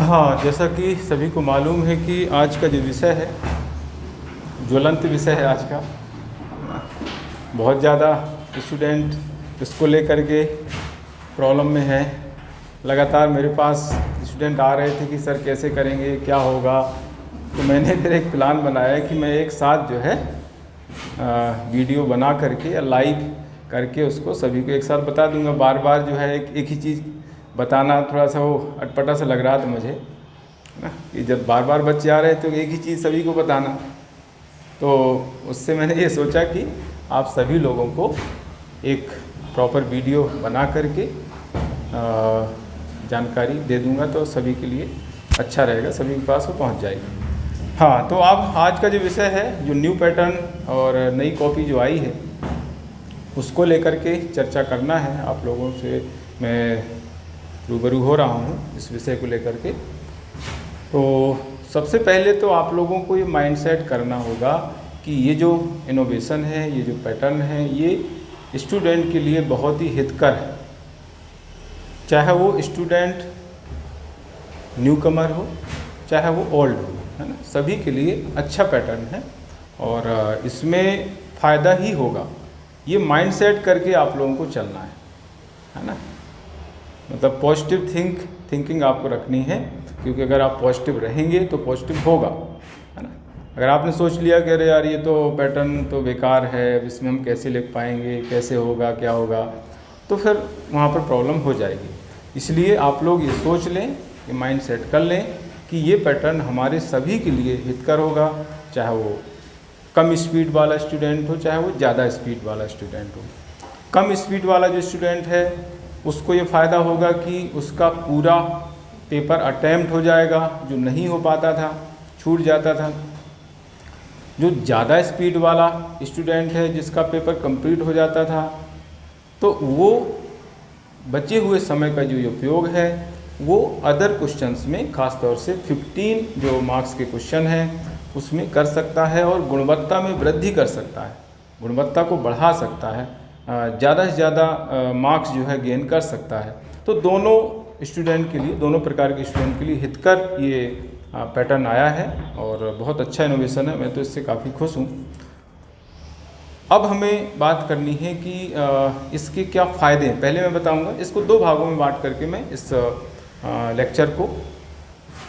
हाँ, जैसा कि सभी को मालूम है कि आज का जो विषय है, ज्वलंत विषय है आज का। बहुत ज़्यादा स्टूडेंट इसको लेकर के प्रॉब्लम में है। लगातार मेरे पास स्टूडेंट आ रहे थे कि सर कैसे करेंगे, क्या होगा। तो मैंने फिर एक प्लान बनाया कि मैं एक साथ जो है वीडियो बना करके या लाइव करके उसको सभी को एक साथ बता दूंगा। बार बार जो है एक ही चीज़ बताना थोड़ा सा वो अटपटा सा लग रहा था मुझे ना, कि जब बार बार बच्चे आ रहे तो एक ही चीज़ सभी को बताना। तो उससे मैंने ये सोचा कि आप सभी लोगों को एक प्रॉपर वीडियो बना करके जानकारी दे दूंगा, तो सभी के लिए अच्छा रहेगा, सभी के पास वो पहुंच जाएगी। हाँ, तो अब आज का जो विषय है, जो न्यू पैटर्न और नई कॉपी जो आई है उसको लेकर के चर्चा करना है। आप लोगों से मैं रूबरू हो रहा हूँ इस विषय को लेकर के। तो सबसे पहले तो आप लोगों को ये माइंडसेट करना होगा कि ये जो इनोवेशन है, ये जो पैटर्न है, ये स्टूडेंट के लिए बहुत ही हितकर है। चाहे वो स्टूडेंट न्यू कमर हो, चाहे वो ओल्ड हो, है ना, सभी के लिए अच्छा पैटर्न है और इसमें फ़ायदा ही होगा। ये माइंडसेट करके आप लोगों को चलना है ना। मतलब पॉजिटिव थिंकिंग आपको रखनी है, क्योंकि अगर आप पॉजिटिव रहेंगे तो पॉजिटिव होगा, है ना। अगर आपने सोच लिया कि अरे यार ये तो पैटर्न तो बेकार है, अब इसमें हम कैसे लिख पाएंगे, कैसे होगा, क्या होगा, तो फिर वहाँ पर प्रॉब्लम हो जाएगी। इसलिए आप लोग ये सोच लें, ये माइंड सेट कर लें कि ये पैटर्न हमारे सभी के लिए हितकर होगा। चाहे वो कम स्पीड वाला स्टूडेंट हो, चाहे वो ज़्यादा स्पीड वाला स्टूडेंट हो। कम स्पीड वाला जो स्टूडेंट है उसको ये फ़ायदा होगा कि उसका पूरा पेपर अटेम्प्ट हो जाएगा, जो नहीं हो पाता था, छूट जाता था। जो ज़्यादा स्पीड वाला स्टूडेंट है, जिसका पेपर कंप्लीट हो जाता था, तो वो बचे हुए समय का जो उपयोग है वो अदर क्वेश्चंस में, ख़ास तौर से 15 जो मार्क्स के क्वेश्चन हैं उसमें कर सकता है और गुणवत्ता में वृद्धि कर सकता है, गुणवत्ता को बढ़ा सकता है, ज़्यादा से ज़्यादा मार्क्स जो है गेन कर सकता है। तो दोनों स्टूडेंट के लिए, दोनों प्रकार के स्टूडेंट के लिए हितकर ये पैटर्न आया है और बहुत अच्छा इनोवेशन है। मैं तो इससे काफ़ी खुश हूँ। अब हमें बात करनी है कि इसके क्या फ़ायदे हैं। पहले मैं बताऊंगा, इसको दो भागों में बांट करके मैं इस लेक्चर को,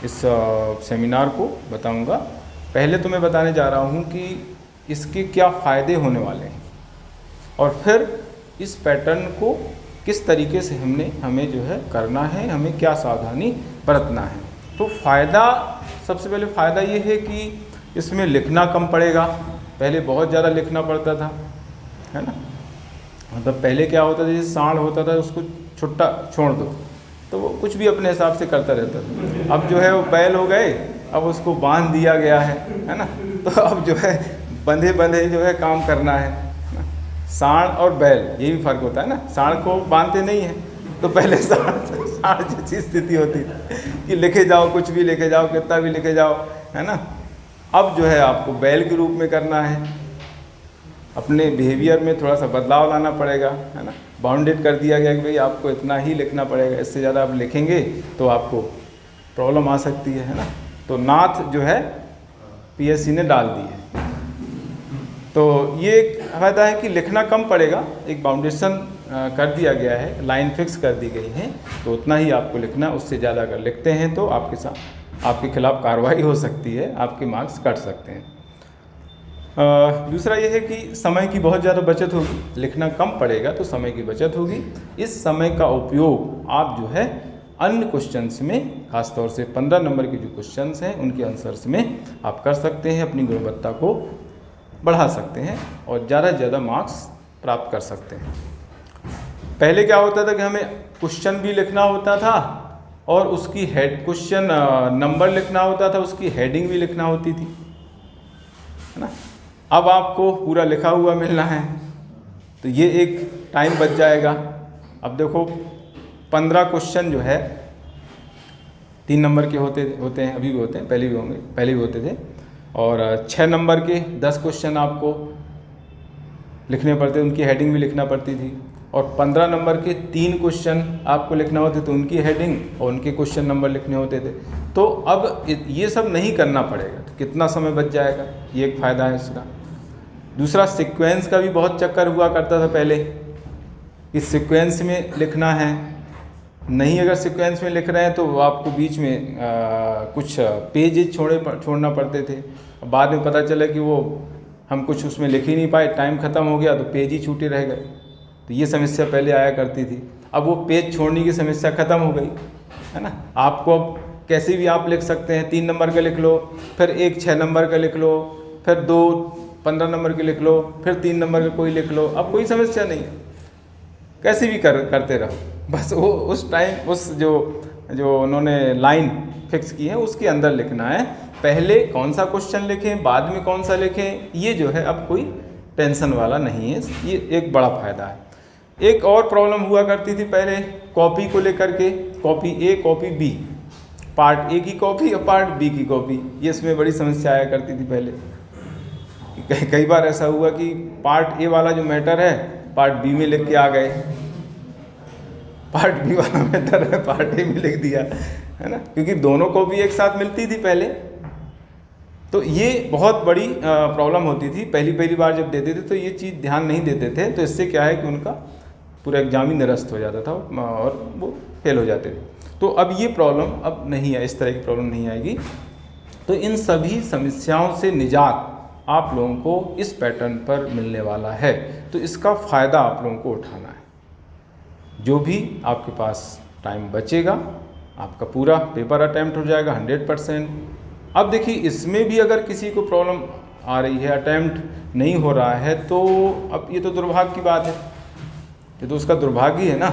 इस सेमिनार को बताऊंगा। पहले तो मैं बताने जा रहा हूँ कि इसके क्या फ़ायदे होने वाले हैं और फिर इस पैटर्न को किस तरीके से हमें जो है करना है, हमें क्या सावधानी बरतना है। तो फ़ायदा, सबसे पहले फ़ायदा ये है कि इसमें लिखना कम पड़ेगा। पहले बहुत ज़्यादा लिखना पड़ता था, है ना। मतलब पहले क्या होता था, जैसे सांड होता था उसको छुट्टा छोड़ दो तो वो कुछ भी अपने हिसाब से करता रहता था। अब जो है वो बैल हो गए, अब उसको बांध दिया गया है ना। तो अब जो है बंधे बंधे जो है काम करना है। सांड और बैल ये भी फ़र्क होता है ना। सांड को बांधते नहीं हैं, तो पहले सांड जैसी स्थिति होती थी कि लिखे जाओ, कुछ भी लिखे जाओ, कितना भी लिखे जाओ, है ना। अब जो है आपको बैल के रूप में करना है, अपने बिहेवियर में थोड़ा सा बदलाव लाना पड़ेगा, है ना। बाउंडेड कर दिया गया कि भाई आपको इतना ही लिखना पड़ेगा, इससे ज़्यादा आप लिखेंगे तो आपको प्रॉब्लम आ सकती है ना। तो नाथ जो है पीएससी ने डाल दी है। तो ये एक फ़ायदा है कि लिखना कम पड़ेगा, एक बाउंडेशन कर दिया गया है, लाइन फिक्स कर दी गई है, तो उतना ही आपको लिखना। उससे ज़्यादा अगर लिखते हैं तो आपके खिलाफ़ कार्रवाई हो सकती है, आपके मार्क्स कट सकते हैं। दूसरा ये है कि समय की बहुत ज़्यादा बचत होगी। लिखना कम पड़ेगा तो समय की बचत होगी। इस समय का उपयोग आप जो है अन्य क्वेश्चंस में, खास तौर से 15 नंबर के जो क्वेश्चंस हैं उनके आंसर्स में आप कर सकते हैं, अपनी गुणवत्ता को बढ़ा सकते हैं और ज़्यादा से ज़्यादा मार्क्स प्राप्त कर सकते हैं। पहले क्या होता था कि हमें क्वेश्चन भी लिखना होता था और उसकी क्वेश्चन नंबर लिखना होता था, उसकी हेडिंग भी लिखना होती थी, है ना। अब आपको पूरा लिखा हुआ मिलना है, तो ये एक टाइम बच जाएगा। अब देखो 15 क्वेश्चन जो है 3 नंबर के होते हैं, अभी भी होते हैं, पहले भी होंगे, पहले भी होते थे। और 6 नंबर के 10 क्वेश्चन आपको लिखने पड़ते, उनकी हेडिंग भी लिखना पड़ती थी। और 15 नंबर के 3 क्वेश्चन आपको लिखना होते थे, उनकी हेडिंग और उनके क्वेश्चन नंबर लिखने होते थे। तो अब ये सब नहीं करना पड़ेगा, तो कितना समय बच जाएगा, ये एक फ़ायदा है इसका। दूसरा, सीक्वेंस का भी बहुत चक्कर हुआ करता था पहले कि सीक्वेंस में लिखना है, नहीं अगर सीक्वेंस में लिख रहे हैं तो आपको बीच में कुछ पेजेज छोड़ना पड़ते थे। बाद में पता चला कि वो हम कुछ उसमें लिख ही नहीं पाए, टाइम ख़त्म हो गया तो पेज ही छूटे रह गए। तो ये समस्या पहले आया करती थी। अब वो पेज छोड़ने की समस्या ख़त्म हो गई है ना। आपको अब कैसे भी आप लिख सकते हैं, 3 नंबर का लिख लो, फिर एक 6 नंबर का लिख लो, फिर 2 15 नंबर के लिख लो, फिर 3 नंबर का कोई लिख लो, अब कोई समस्या नहीं है, कैसे भी करते रहो। बस वो उस टाइम उस जो उन्होंने लाइन फिक्स की है उसके अंदर लिखना है। पहले कौन सा क्वेश्चन लिखें, बाद में कौन सा लिखें, ये जो है अब कोई टेंशन वाला नहीं है। ये एक बड़ा फ़ायदा है। एक और प्रॉब्लम हुआ करती थी पहले कॉपी को लेकर के, copy A copy B, part A की कॉपी और पार्ट बी की कॉपी, ये इसमें बड़ी समस्या आया करती थी पहले। कई बार ऐसा हुआ कि पार्ट ए वाला जो मैटर है पार्ट बी में लिख के आ गए, पार्ट बी वाला मैटर है पार्ट ए में लिख दिया, है ना, क्योंकि दोनों कॉपी एक साथ मिलती थी पहले। तो ये बहुत बड़ी प्रॉब्लम होती थी। पहली बार जब देते थे तो ये चीज़ ध्यान नहीं देते थे, तो इससे क्या है कि उनका पूरा एग्जाम ही निरस्त हो जाता था और वो फेल हो जाते थे। तो अब ये प्रॉब्लम अब नहीं है, इस तरह की प्रॉब्लम नहीं आएगी। तो इन सभी समस्याओं से निजात आप लोगों को इस पैटर्न पर मिलने वाला है, तो इसका फ़ायदा आप लोगों को उठाना है। जो भी आपके पास टाइम बचेगा, आपका पूरा पेपर अटैम्प्ट हो जाएगा 100%। अब देखिए, इसमें भी अगर किसी को प्रॉब्लम आ रही है, अटैम्प्ट नहीं हो रहा है, तो अब ये तो दुर्भाग्य की बात है, ये तो उसका दुर्भाग्य है ना,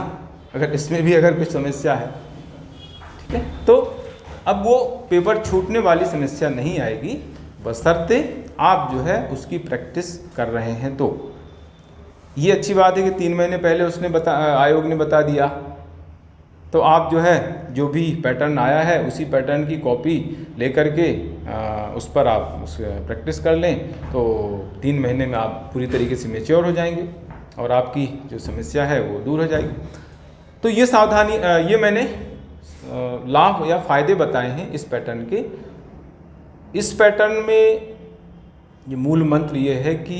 अगर इसमें भी अगर कुछ समस्या है, ठीक है। तो अब वो पेपर छूटने वाली समस्या नहीं आएगी, बशर्ते आप जो है उसकी प्रैक्टिस कर रहे हैं। तो ये अच्छी बात है कि 3 महीने पहले आयोग ने बता दिया, तो आप जो है जो भी पैटर्न आया है उसी पैटर्न की कॉपी लेकर के उस पर आप उस प्रैक्टिस कर लें, तो 3 महीने में आप पूरी तरीके से मैच्योर हो जाएंगे और आपकी जो समस्या है वो दूर हो जाएगी। तो ये सावधानी, ये मैंने लाभ या फ़ायदे बताए हैं इस पैटर्न के। इस पैटर्न में ये मूल मंत्र ये है कि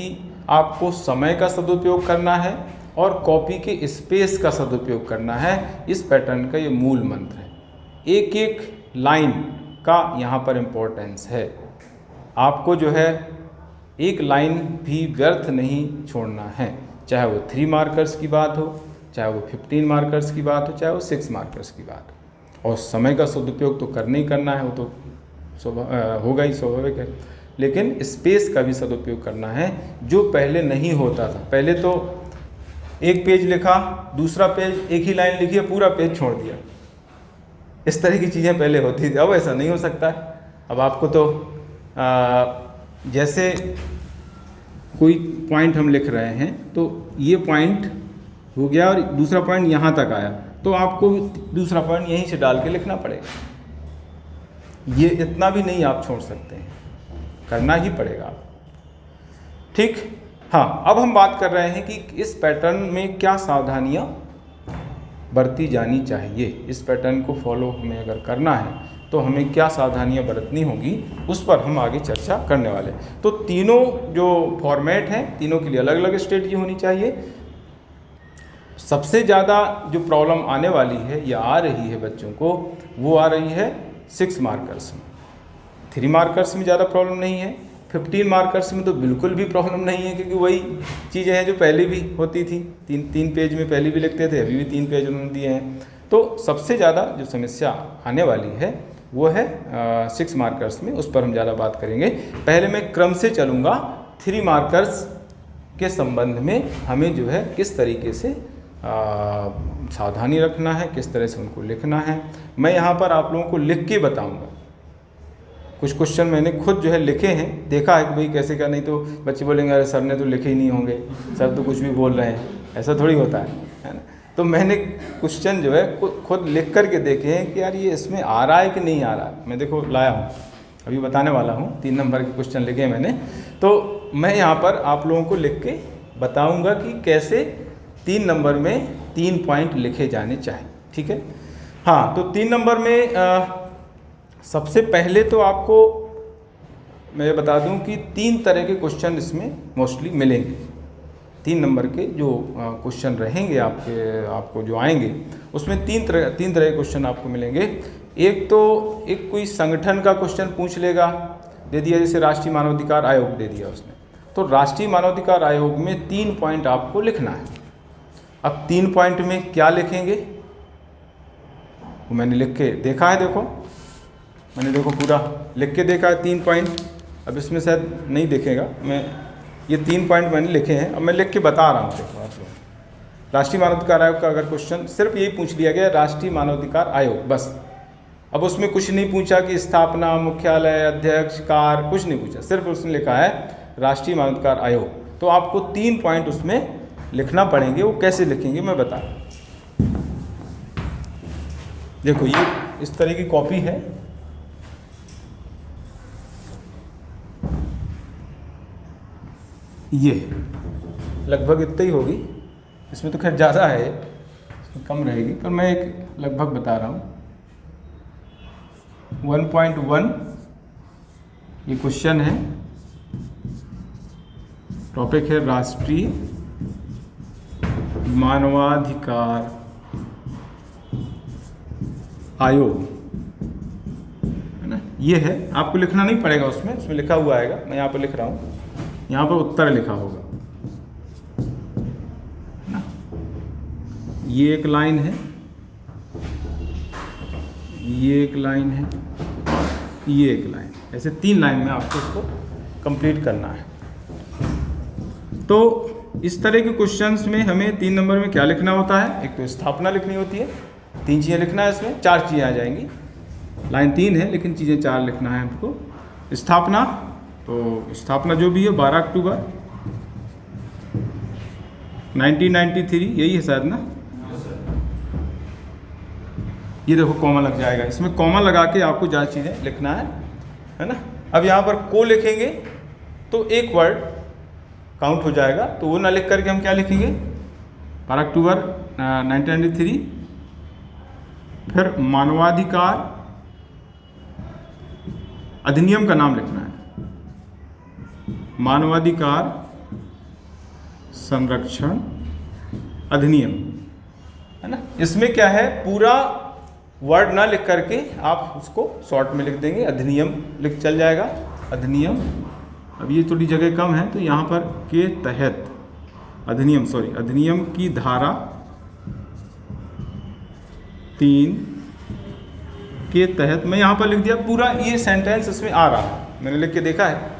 आपको समय का सदुपयोग करना है और कॉपी के स्पेस का सदुपयोग करना है। इस पैटर्न का ये मूल मंत्र है। एक एक लाइन का यहाँ पर इम्पोर्टेंस है। आपको जो है एक लाइन भी व्यर्थ नहीं छोड़ना है, चाहे वो 3 मार्कर्स की बात हो, चाहे वो 15 मार्कर्स की बात हो, चाहे वो 6 मार्कर्स की बात हो। और समय का सदुपयोग तो करना ही करना है, वो तो होगा ही, स्वाभाविक है। लेकिन स्पेस का भी सदुपयोग करना है, जो पहले नहीं होता था। पहले तो एक पेज लिखा, दूसरा पेज एक ही लाइन लिखी, पूरा पेज छोड़ दिया, इस तरह की चीज़ें पहले होती थी। अब ऐसा नहीं हो सकता है। अब आपको तो जैसे कोई पॉइंट हम लिख रहे हैं तो ये पॉइंट हो गया और दूसरा पॉइंट यहाँ तक आया, तो आपको दूसरा पॉइंट यहीं से डाल के लिखना पड़ेगा। ये इतना भी नहीं आप छोड़ सकते हैं, करना ही पड़ेगा आप, ठीक। हाँ, अब हम बात कर रहे हैं कि इस पैटर्न में क्या सावधानियाँ बरती जानी चाहिए। इस पैटर्न को फॉलो हमें अगर करना है तो हमें क्या सावधानियाँ बरतनी होगी, उस पर हम आगे चर्चा करने वाले। तो तीनों जो फॉर्मेट हैं, तीनों के लिए अलग अलग स्ट्रेटजी होनी चाहिए। सबसे ज़्यादा जो प्रॉब्लम आने वाली है या आ रही है बच्चों को, वो आ रही है 6 मार्कर्स में। 3 मार्कर्स में ज़्यादा प्रॉब्लम नहीं है, 15 मार्कर्स में तो बिल्कुल भी प्रॉब्लम नहीं है, क्योंकि वही चीज़ें हैं जो पहले भी होती थी। 3 पेज में पहले भी लिखते थे, अभी भी 3 पेज उन्होंने दिए हैं। तो सबसे ज़्यादा जो समस्या आने वाली है वो है 6 मार्कर्स में, उस पर हम ज़्यादा बात करेंगे। पहले मैं क्रम से चलूँगा। 3 मार्कर्स के संबंध में हमें जो है किस तरीके से सावधानी रखना है, किस तरह से उनको लिखना है, मैं यहाँ पर आप लोगों को लिख के बताऊँगा। कुछ क्वेश्चन मैंने खुद जो है लिखे हैं, देखा है कि भाई कैसे क्या, नहीं तो बच्चे बोलेंगे अरे सर ने तो लिखे ही नहीं होंगे, सर तो कुछ भी बोल रहे हैं, ऐसा थोड़ी होता है ना। तो मैंने क्वेश्चन जो है खुद लिख करके देखे हैं कि यार ये इसमें आ रहा है कि नहीं आ रहा है। मैं देखो लाया हूँ, अभी बताने वाला हूँ। 3 नंबर के क्वेश्चन लिखे हैं मैंने, तो मैं यहाँ पर आप लोगों को लिख के बताऊँगा कि कैसे 3 नंबर में 3 पॉइंट लिखे जाने चाहिए। ठीक है, हाँ, तो 3 नंबर में सबसे पहले तो आपको मैं ये बता दूं कि 3 तरह के क्वेश्चन इसमें मोस्टली मिलेंगे। 3 नंबर के जो क्वेश्चन रहेंगे आपको जो आएंगे उसमें तीन तरह के क्वेश्चन आपको मिलेंगे। एक तो एक कोई संगठन का क्वेश्चन पूछ लेगा, दे दिया, जैसे राष्ट्रीय मानवाधिकार आयोग दे दिया उसने, तो राष्ट्रीय मानवाधिकार आयोग में 3 पॉइंट आपको लिखना है। अब 3 पॉइंट में क्या लिखेंगे वो मैंने लिख के देखा है, मैंने पूरा लिख के देखा है 3 पॉइंट। अब इसमें शायद नहीं दिखेगा, मैं ये 3 पॉइंट मैंने लिखे हैं, अब मैं लिख के बता रहा हूँ। देखो आप लोग, राष्ट्रीय मानवाधिकार आयोग का अगर क्वेश्चन सिर्फ यही पूछ लिया गया राष्ट्रीय मानवाधिकार आयोग बस, अब उसमें कुछ नहीं पूछा कि स्थापना, मुख्यालय, अध्यक्ष, कार्य, कुछ नहीं पूछा, सिर्फ उसने लिखा है राष्ट्रीय मानवाधिकार आयोग, तो आपको 3 पॉइंट उसमें लिखना पड़ेंगे। वो कैसे लिखेंगे मैं बता रहा हूँ। देखो ये इस तरह की कॉपी है, ये लगभग इतना ही होगी, इसमें तो खैर ज़्यादा है, इसमें कम रहेगी, पर मैं एक लगभग बता रहा हूँ। 1.1 ये क्वेश्चन है, टॉपिक है राष्ट्रीय मानवाधिकार आयोग, है ना, ये है। आपको लिखना नहीं पड़ेगा, उसमें लिखा हुआ आएगा, मैं यहाँ पर लिख रहा हूँ, यहाँ पर उत्तर लिखा होगा ना, ये एक लाइन है, ये एक लाइन है, ये एक लाइन, ऐसे 3 लाइन में आपको इसको कंप्लीट करना है। तो इस तरह के क्वेश्चंस में हमें 3 नंबर में क्या लिखना होता है, एक तो स्थापना लिखनी होती है, 3 चीज़ें लिखना है, इसमें 4 चीज़ें आ जाएंगी, लाइन 3 है लेकिन चीज़ें 4 लिखना है आपको। स्थापना, तो स्थापना जो भी है 12 अक्टूबर 1993, यही है शायद ना, ये देखो कॉमा लग जाएगा, इसमें कॉमा लगा के आपको ज़्यादा चीज़ें लिखना है ना। अब यहाँ पर को लिखेंगे तो एक वर्ड काउंट हो जाएगा, तो वो ना लिख करके हम क्या लिखेंगे 12 अक्टूबर 1993, फिर मानवाधिकार अधिनियम का नाम लिखना है, मानवाधिकार संरक्षण अधिनियम, है ना। इसमें क्या है, पूरा वर्ड ना लिख करके आप उसको शॉर्ट में लिख देंगे, अधिनियम लिख चल जाएगा, अधिनियम। अब ये थोड़ी जगह कम है तो यहाँ पर के तहत अधिनियम की धारा 3 के तहत मैं यहाँ पर लिख दिया, पूरा ये सेंटेंस इसमें आ रहा है, मैंने लिख के देखा है।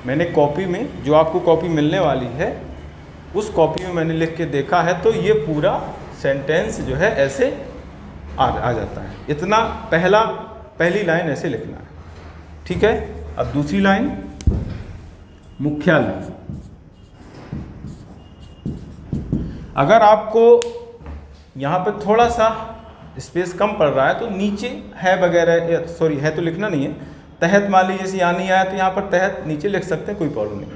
मैंने कॉपी में, जो आपको कॉपी मिलने वाली है उस कॉपी में मैंने लिख के देखा है, तो ये पूरा सेंटेंस जो है ऐसे आ जाता है। इतना पहली लाइन ऐसे लिखना है, ठीक है। अब दूसरी लाइन, मुख्यालय। अगर आपको यहाँ पे थोड़ा सा स्पेस कम पड़ रहा है तो नीचे है वगैरह, सॉरी है तो लिखना नहीं है, तहत मान लीजिए जैसे यहाँ नहीं आया तो यहाँ पर तहत नीचे लिख सकते हैं, कोई प्रॉब्लम नहीं,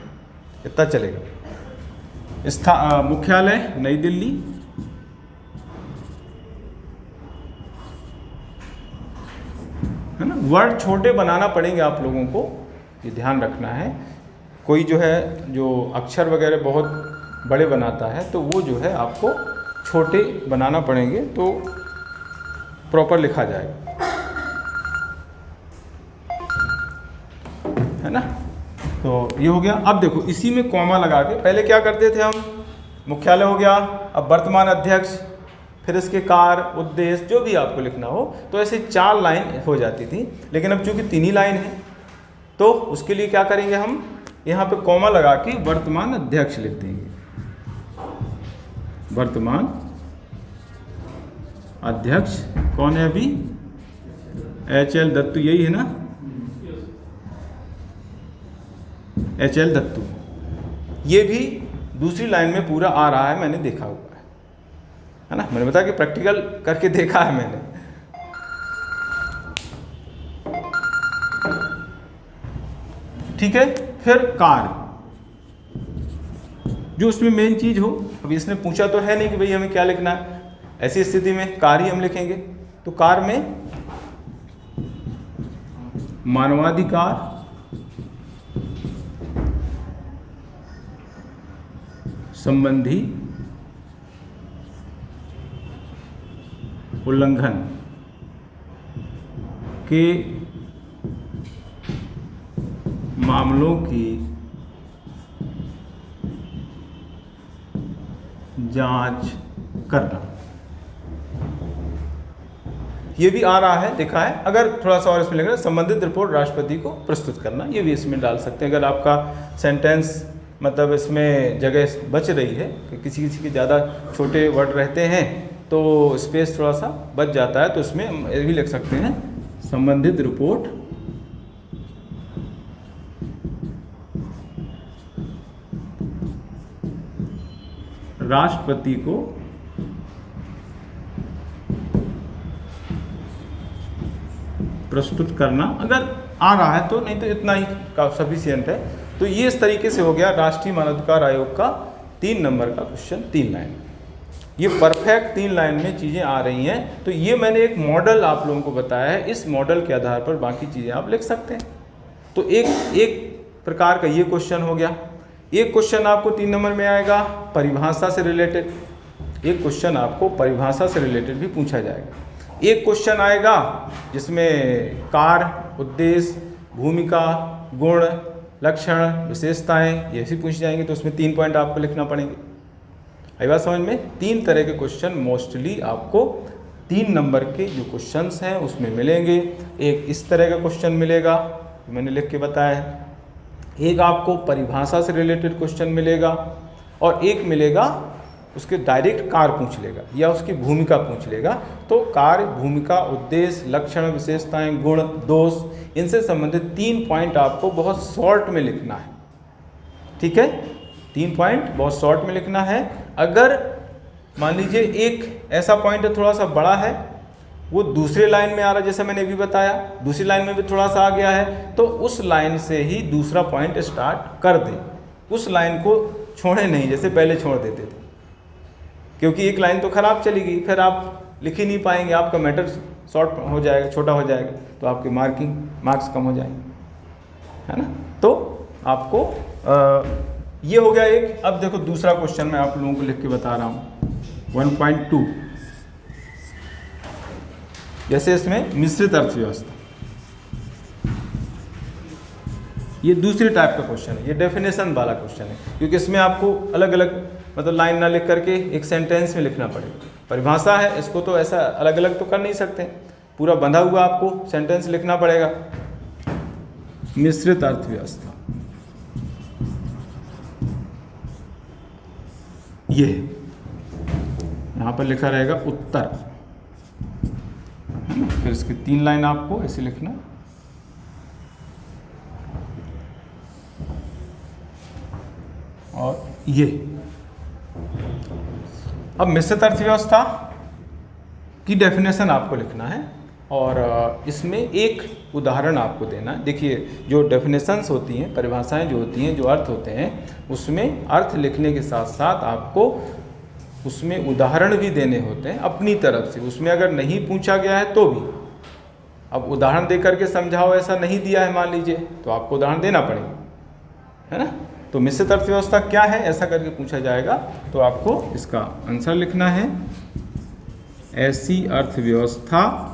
इतना चलेगा। मुख्यालय नई दिल्ली, है ना। वर्ड छोटे बनाना पड़ेंगे आप लोगों को, ये ध्यान रखना है। कोई जो है जो अक्षर वगैरह बहुत बड़े बनाता है तो वो जो है आपको छोटे बनाना पड़ेंगे, तो प्रॉपर लिखा जाएगा, है ना। तो ये हो गया। अब देखो इसी में कॉमा लगा के, पहले क्या करते थे हम, मुख्यालय हो गया, अब वर्तमान अध्यक्ष, फिर इसके कार्य, उद्देश्य, जो भी आपको लिखना हो, तो ऐसे 4 लाइन हो जाती थी। लेकिन अब चूंकि 3 ही लाइन है तो उसके लिए क्या करेंगे, हम यहाँ पे कॉमा लगा के वर्तमान अध्यक्ष लिख देंगे, वर्तमान अध्यक्ष कौन है अभी, HL दत्तू, यही है ना, HL दत्तू। ये भी दूसरी लाइन में पूरा आ रहा है, मैंने देखा हुआ है ना, मैंने बताया कि प्रैक्टिकल करके देखा है मैंने। ठीक है। फिर कार्य, जो उसमें मेन चीज़ हो। अभी इसने पूछा तो है नहीं कि भाई हमें क्या लिखना है, ऐसी स्थिति में कार ही हम लिखेंगे। तो कार में मानवाधिकार संबंधी उल्लंघन के मामलों की जांच करना। ये भी आ रहा है, लिखा है। अगर थोड़ा सा और इसमें लिखना, संबंधित रिपोर्ट राष्ट्रपति को प्रस्तुत करना, ये भी इसमें डाल सकते हैं। अगर आपका सेंटेंस मतलब इसमें जगह बच रही है कि किसी किसी के ज़्यादा छोटे वर्ड रहते हैं तो स्पेस थोड़ा सा बच जाता है, तो इसमें हम ये भी लिख सकते हैं, संबंधित रिपोर्ट राष्ट्रपति को प्रस्तुत करना। अगर आ रहा है तो, नहीं तो इतना ही सफिशिएंट है। तो ये इस तरीके से हो गया राष्ट्रीय मानवाधिकार आयोग का 3 नंबर का क्वेश्चन 3 लाइन। ये परफेक्ट 3 लाइन में चीज़ें आ रही हैं। तो ये मैंने एक मॉडल आप लोगों को बताया है, इस मॉडल के आधार पर बाकी चीज़ें आप लिख सकते हैं। तो एक प्रकार का ये क्वेश्चन हो गया। एक क्वेश्चन आपको 3 नंबर में आएगा परिभाषा से रिलेटेड, एक क्वेश्चन आपको परिभाषा से रिलेटेड भी पूछा जाएगा। एक क्वेश्चन आएगा जिसमें कार, उद्देश्य, भूमिका, गुण, लक्षण, विशेषताएं ये भी पूछ जाएंगे, तो उसमें 3 पॉइंट आपको लिखना पड़ेंगे। आई बात समझ में? 3 तरह के क्वेश्चन मोस्टली आपको 3 नंबर के जो क्वेश्चंस हैं उसमें मिलेंगे। एक इस तरह का क्वेश्चन मिलेगा, मैंने लिख के बताया है। एक आपको परिभाषा से रिलेटेड क्वेश्चन मिलेगा, और एक मिलेगा उसके डायरेक्ट कार पूछ लेगा या उसकी भूमिका पूछ लेगा। तो कार्य, भूमिका, उद्देश्य, लक्षण, विशेषताएं, गुण, दोष, इनसे संबंधित 3 पॉइंट आपको बहुत शॉर्ट में लिखना है। ठीक है, 3 पॉइंट बहुत शॉर्ट में लिखना है। अगर मान लीजिए एक ऐसा पॉइंट है थोड़ा सा बड़ा है, वो दूसरे लाइन में आ रहा है, जैसे मैंने अभी बताया, दूसरी लाइन में भी थोड़ा सा आ गया है, तो उस लाइन से ही दूसरा पॉइंट स्टार्ट कर दें। उस लाइन को छोड़े नहीं जैसे पहले छोड़ देते थे, क्योंकि एक लाइन तो खराब चली गई, फिर आप लिख ही नहीं पाएंगे, आपका मैटर शॉर्ट हो जाएगा, छोटा हो जाएगा, तो आपके मार्क्स कम हो जाएंगे, है ना। तो आपको ये हो गया एक। अब देखो दूसरा क्वेश्चन मैं आप लोगों को लिख के बता रहा हूँ 1.2। जैसे इसमें मिश्रित अर्थव्यवस्था, ये दूसरी टाइप का क्वेश्चन है, ये डेफिनेशन वाला क्वेश्चन है, क्योंकि इसमें आपको अलग अलग मतलब लाइन ना लिख करके एक सेंटेंस में लिखना पड़ेगा। परिभाषा है, इसको तो ऐसा अलग अलग तो कर नहीं सकते, पूरा बंधा हुआ आपको सेंटेंस लिखना पड़ेगा। मिश्रित अर्थव्यवस्था ये यहाँ पर लिखा रहेगा उत्तर, फिर इसकी 3 लाइन आपको ऐसे लिखना। और ये अब मिश्रित अर्थव्यवस्था की डेफिनेशन आपको लिखना है, और इसमें एक उदाहरण आपको देना है। देखिए जो डेफिनेशंस होती हैं, परिभाषाएं जो होती हैं, जो अर्थ होते हैं, उसमें अर्थ लिखने के साथ साथ आपको उसमें उदाहरण भी देने होते हैं अपनी तरफ से। उसमें अगर नहीं पूछा गया है तो भी, अब उदाहरण दे करके समझाओ ऐसा नहीं दिया है मान लीजिए, तो आपको उदाहरण देना पड़ेगा, है ना। तो मिश्रित अर्थव्यवस्था क्या है ऐसा करके पूछा जाएगा, तो आपको इसका आंसर लिखना है, ऐसी अर्थव्यवस्था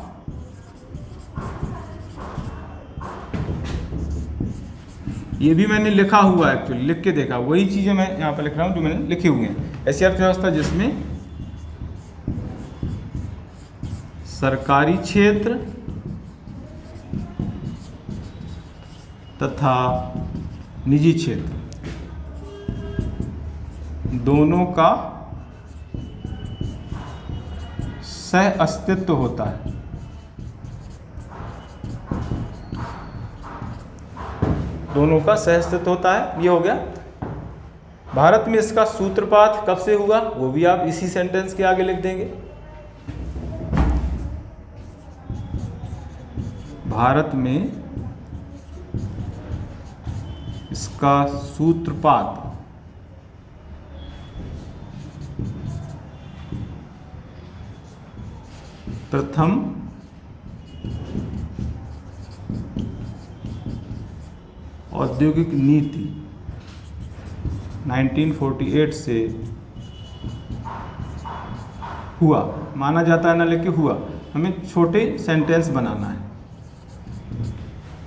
ये भी मैंने लिखा हुआ है, एक्चुअली लिख के देखा, वही चीज़ें मैं यहाँ पर लिख रहा हूँ जो मैंने लिखी हुई हैं। ऐसी अर्थव्यवस्था जिसमें सरकारी क्षेत्र तथा निजी क्षेत्र दोनों का सह अस्तित्व होता है। दोनों का सह अस्तित्व होता है, ये हो गया। भारत में इसका सूत्रपात कब से हुआ वो भी आप इसी सेंटेंस के आगे लिख देंगे। भारत में इसका सूत्रपात प्रथम औद्योगिक नीति 1948 से हुआ, माना जाता है ना, लेके हुआ। हमें छोटे सेंटेंस बनाना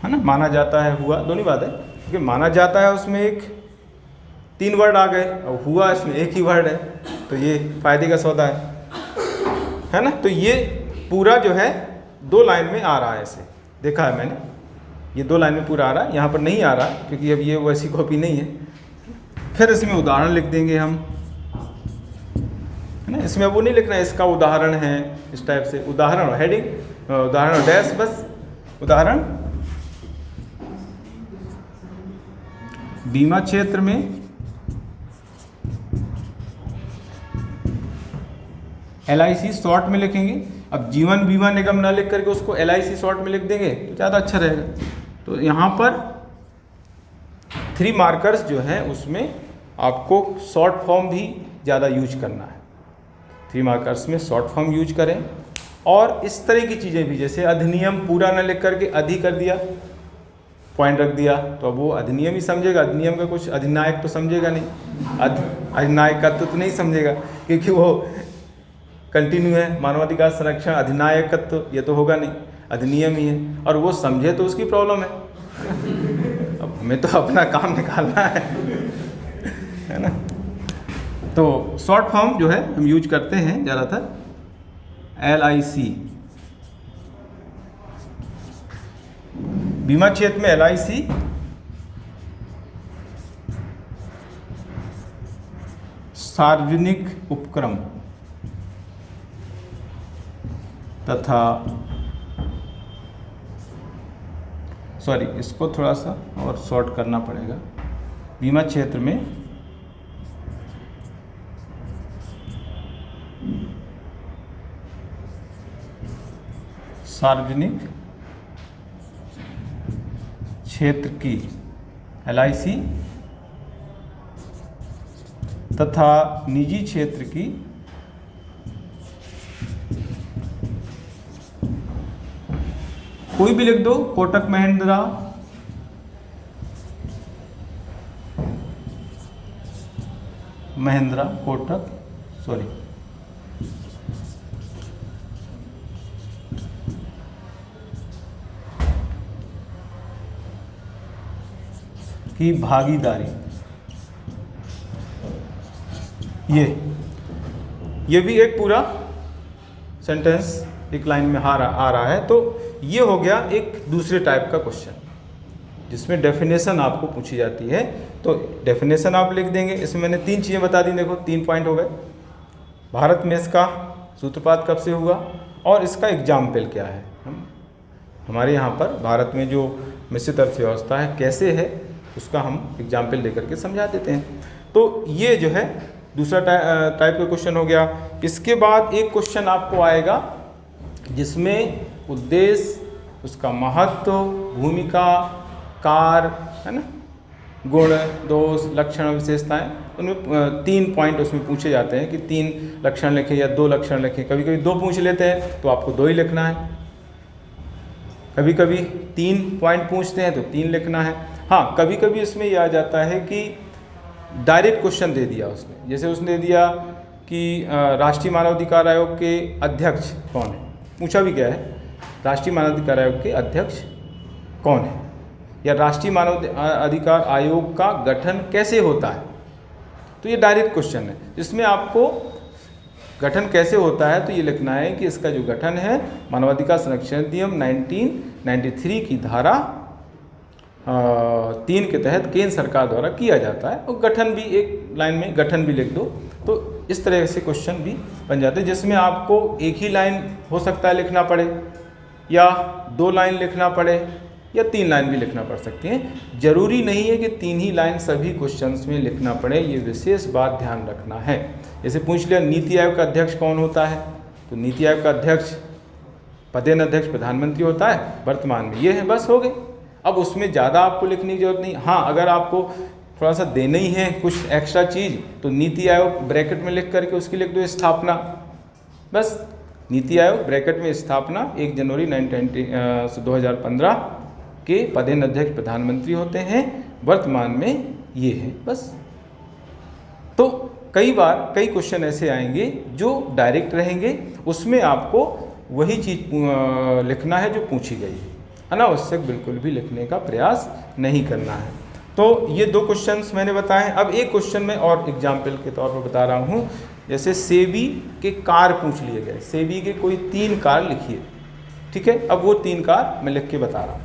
है ना, माना जाता है हुआ दोनों बात है, क्योंकि माना जाता है उसमें एक 3 वर्ड आ गए और हुआ इसमें एक ही वर्ड है, तो ये फायदे का सौदा है ना। तो ये पूरा जो है 2 लाइन में आ रहा है, ऐसे देखा है मैंने, ये 2 लाइन में पूरा आ रहा है, यहाँ पर नहीं आ रहा क्योंकि अब ये वैसी कॉपी नहीं है। फिर इसमें उदाहरण लिख देंगे हम, है ना, इसमें वो नहीं लिखना है इसका उदाहरण है, इस टाइप से उदाहरण हेडिंग, उदाहरण डैश, बस उदाहरण। बीमा क्षेत्र में LIC शॉर्ट में लिखेंगे। अब जीवन बीमा निगम ना लिख करके उसको LIC शॉर्ट में लिख देंगे तो ज़्यादा अच्छा रहेगा। तो यहाँ पर 3 मार्कर्स जो हैं उसमें आपको शॉर्ट फॉर्म भी ज़्यादा यूज करना है, 3 मार्कर्स में शॉर्ट फॉर्म यूज करें। और इस तरह की चीज़ें भी, जैसे अधिनियम पूरा ना लिख करके अधि कर दिया, पॉइंट रख दिया, तो अब वो अधिनियम ही समझेगा, अधिनियम का कुछ अधिनायक तो समझेगा नहीं, अधिनायकत्व तो नहीं समझेगा, क्योंकि वो कंटिन्यू है, मानवाधिकार संरक्षण अधिनायकत्व ये तो होगा नहीं, अधिनियम ही है, और वो समझे तो उसकी प्रॉब्लम है। अब हमें तो अपना काम निकालना है ना। तो शॉर्ट फॉर्म जो है हम यूज करते हैं ज़्यादातर, LIC, बीमा क्षेत्र में LIC, सार्वजनिक उपक्रम तथा, सॉरी इसको थोड़ा सा और शॉर्ट करना पड़ेगा, बीमा क्षेत्र में सार्वजनिक क्षेत्र की LIC तथा निजी क्षेत्र की कोई भी लिख दो, कोटक महिंद्रा, कोटक, सॉरी की भागीदारी, ये भी एक पूरा सेंटेंस एक लाइन में आ रहा है। तो ये हो गया एक दूसरे टाइप का क्वेश्चन जिसमें डेफिनेशन आपको पूछी जाती है। तो डेफिनेशन आप लिख देंगे। इसमें मैंने 3 चीज़ें बता दी, देखो 3 पॉइंट हो गए। भारत में इसका सूत्रपात कब से हुआ और इसका एग्जाम्पल क्या है। हमारे यहाँ पर भारत में जो मिश्रित अर्थव्यवस्था है कैसे है उसका हम एग्जाम्पल लेकर के समझा देते हैं। तो ये जो है दूसरा टाइप का क्वेश्चन हो गया। इसके बाद एक क्वेश्चन आपको आएगा जिसमें उद्देश्य, उसका महत्व, भूमिका, कार्य, है ना, गुण, दोष, लक्षण, विशेषताएं, उनमें 3 पॉइंट उसमें पूछे जाते हैं कि 3 लक्षण लिखें या 2 लक्षण लिखें। कभी कभी 2 पूछ लेते हैं तो आपको 2 ही लिखना है, कभी कभी 3 पॉइंट पूछते हैं तो 3 लिखना है। हाँ, कभी कभी इसमें यह आ जाता है कि डायरेक्ट क्वेश्चन दे दिया उसने, जैसे उसने दिया कि राष्ट्रीय मानवाधिकार आयोग के अध्यक्ष कौन है, पूछा भी क्या है, राष्ट्रीय मानवाधिकार आयोग के अध्यक्ष कौन है, या राष्ट्रीय मानवाधिकार आयोग का गठन कैसे होता है। तो ये डायरेक्ट क्वेश्चन है। इसमें आपको गठन कैसे होता है तो ये लिखना है कि इसका जो गठन है मानवाधिकार संरक्षण अधिनियम 1993 की धारा 3 के तहत केंद्र सरकार द्वारा किया जाता है। और गठन भी एक लाइन में गठन भी लिख दो। तो इस तरह से क्वेश्चन भी बन जाते हैं जिसमें आपको एक ही लाइन हो सकता है लिखना पड़े, या 2 लाइन लिखना पड़े, या 3 लाइन भी लिखना पड़ सकती हैं। जरूरी नहीं है कि 3 ही लाइन सभी क्वेश्चंस में लिखना पड़े, ये विशेष बात ध्यान रखना है। जैसे पूछ लिया नीति आयोग का अध्यक्ष कौन होता है, तो नीति आयोग का अध्यक्ष पदेन अध्यक्ष प्रधानमंत्री होता है, वर्तमान में ये है, बस हो गए। अब उसमें ज़्यादा आपको लिखने की जरूरत नहीं। हाँ, अगर आपको थोड़ा सा देना ही है कुछ एक्स्ट्रा चीज़ तो नीति आयोग ब्रैकेट में लिख करके उसकी लिख दो स्थापना, बस नीति आयोग ब्रैकेट में स्थापना 1 जनवरी 2015 के पदेन अध्यक्ष प्रधानमंत्री होते हैं, वर्तमान में ये है बस। तो कई बार कई क्वेश्चन ऐसे आएंगे जो डायरेक्ट रहेंगे, उसमें आपको वही चीज़ लिखना है जो पूछी गई है, अनावश्यक बिल्कुल भी लिखने का प्रयास नहीं करना है। तो ये 2 क्वेश्चंस मैंने बताए। अब एक क्वेश्चन में और एग्जाम्पल के तौर पर बता रहा हूँ, जैसे सेबी के कार पूछ लिए गए, सेबी के कोई 3 कार लिखिए, ठीक है। अब वो 3 कार मैं लिख के बता रहा हूँ।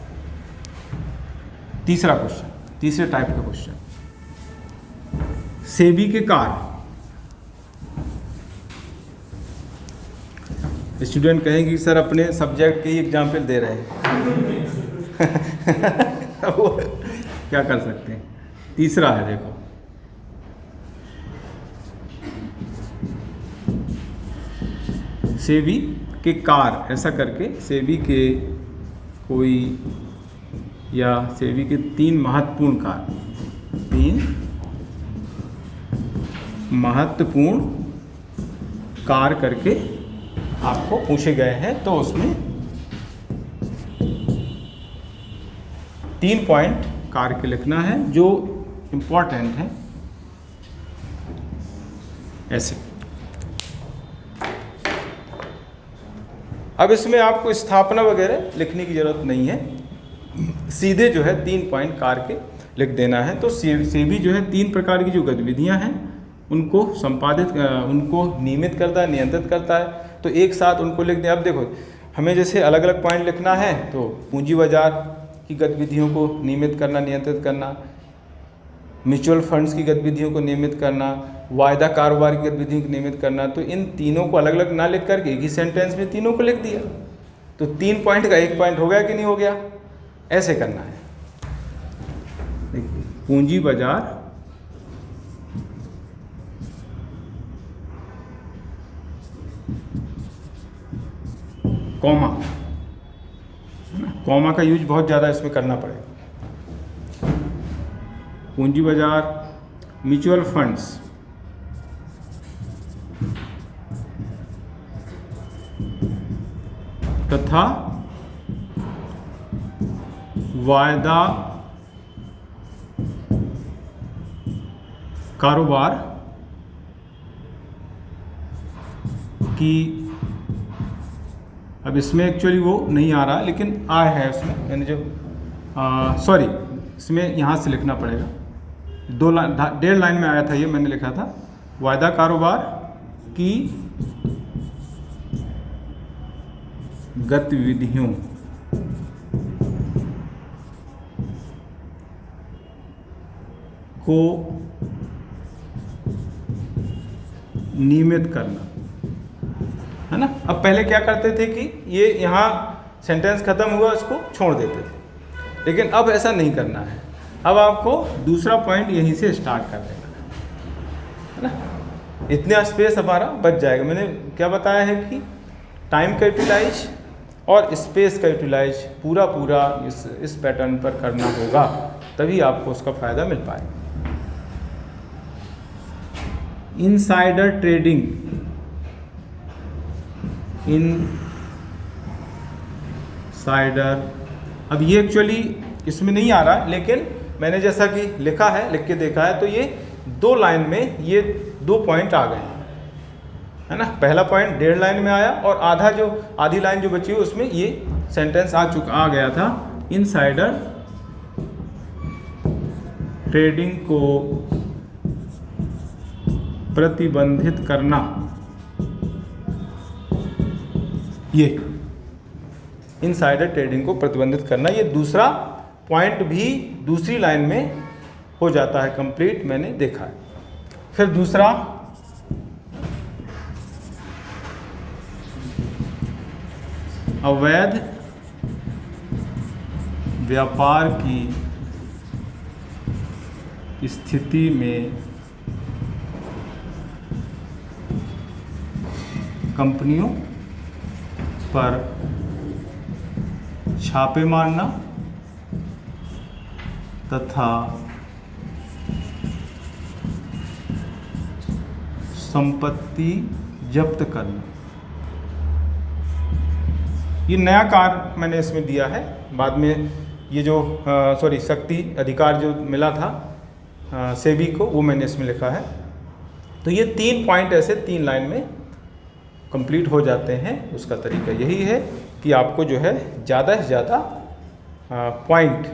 तीसरा क्वेश्चन, तीसरे टाइप का क्वेश्चन, सेबी के कार। स्टूडेंट कहेंगे कि सर अपने सब्जेक्ट के ही एग्जाम्पल दे रहे हैं वो क्या कर सकते हैं। तीसरा है, देखो सेबी के कार, ऐसा करके सेबी के कोई या सेबी के 3 महत्वपूर्ण कार, 3 महत्वपूर्ण कार करके आपको पूछे गए हैं। तो उसमें 3 पॉइंट कार के लिखना है जो इम्पोर्टेंट है, ऐसे। अब इसमें आपको स्थापना वगैरह लिखने की ज़रूरत नहीं है, सीधे जो है 3 पॉइंट कार के लिख देना है। तो सेबी जो है 3 प्रकार की जो गतिविधियां हैं उनको संपादित, उनको नियमित करता है, नियंत्रित करता है। तो एक साथ उनको लिख दें। अब देखो हमें जैसे अलग अलग पॉइंट लिखना है, तो पूंजी बाजार की गतिविधियों को नियमित करना, नियंत्रित करना, म्यूचुअल फंड्स की गतिविधियों को नियमित करना, वायदा कारोबार की गतिविधियों को नियमित करना। तो इन तीनों को अलग अलग ना लिख करके एक ही सेंटेंस में तीनों को लिख दिया, तो 3 पॉइंट का 1 पॉइंट हो गया कि नहीं हो गया। ऐसे करना है। देखिए पूंजी बाजार कॉमा, कॉमा का यूज बहुत ज़्यादा इसमें करना पड़ेगा। पूंजी बाजार, म्यूचुअल फंड्स, तथा वायदा कारोबार की, अब इसमें एक्चुअली वो नहीं आ रहा लेकिन आया है उसमें, मैंने जो सॉरी इसमें यहाँ से लिखना पड़ेगा, 1.5 लाइन में आया था ये, मैंने लिखा था वायदा कारोबार की गतिविधियों को नियमित करना, है ना। अब पहले क्या करते थे कि ये यहाँ सेंटेंस खत्म हुआ इसको छोड़ देते थे, लेकिन अब ऐसा नहीं करना है। अब आपको दूसरा पॉइंट यहीं से स्टार्ट कर देना है ना, इतना स्पेस हमारा बच जाएगा। मैंने क्या बताया है कि टाइम का यूटिलाइज और स्पेस का यूटिलाइज पूरा इस पैटर्न पर करना होगा, तभी आपको उसका फ़ायदा मिल पाएगा। इनसाइडर ट्रेडिंग, इनसाइडर, अब ये एक्चुअली इसमें नहीं आ रहा, लेकिन मैंने जैसा कि लिखा है, लिख के देखा है, तो ये 2 लाइन में ये 2 पॉइंट आ गए हैं, है ना। पहला पॉइंट 1.5 लाइन में आया और आधी लाइन जो बची हुई उसमें ये सेंटेंस आ गया था। इनसाइडर ट्रेडिंग को प्रतिबंधित करना, ये इनसाइडर ट्रेडिंग को प्रतिबंधित करना, ये दूसरा पॉइंट भी दूसरी लाइन में हो जाता है कंप्लीट, मैंने देखा है। फिर दूसरा अवैध व्यापार की स्थिति में कंपनियों पर छापे मारना तथा संपत्ति जब्त करना। ये नया कार्य मैंने इसमें दिया है, बाद में ये जो शक्ति अधिकार जो मिला था सेबी को, वो मैंने इसमें लिखा है। तो ये 3 पॉइंट ऐसे 3 लाइन में कंप्लीट हो जाते हैं। उसका तरीका यही है कि आपको जो है ज़्यादा से ज़्यादा पॉइंट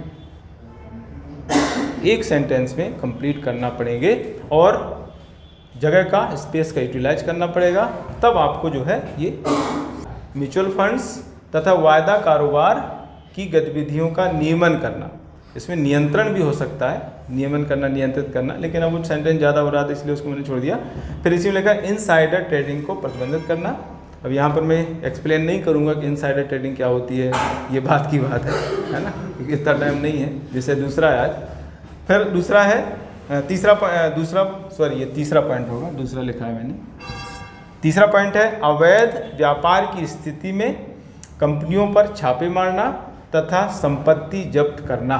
एक सेंटेंस में कंप्लीट करना पड़ेंगे और जगह का, स्पेस का यूटिलाइज करना पड़ेगा। तब आपको जो है ये म्यूचुअल फंड्स तथा वायदा कारोबार की गतिविधियों का नियमन करना, इसमें नियंत्रण भी हो सकता है, नियमन करना, नियंत्रित करना, लेकिन अब वो सेंटेंस ज़्यादा हो रहा था इसलिए उसको मैंने छोड़ दिया। फिर इसी में लिखा इनसाइडर ट्रेडिंग को प्रतिबंधित करना। अब यहाँ पर मैं एक्सप्लेन नहीं करूँगा कि इनसाइडर ट्रेडिंग क्या होती है, ये बात की बात है ना, क्योंकि इतना टाइम नहीं है। जैसे दूसरा है आज, फिर दूसरा है तीसरा पॉइंट होगा, दूसरा लिखा है मैंने। तीसरा पॉइंट है अवैध व्यापार की स्थिति में कंपनियों पर छापे मारना तथा संपत्ति जब्त करना,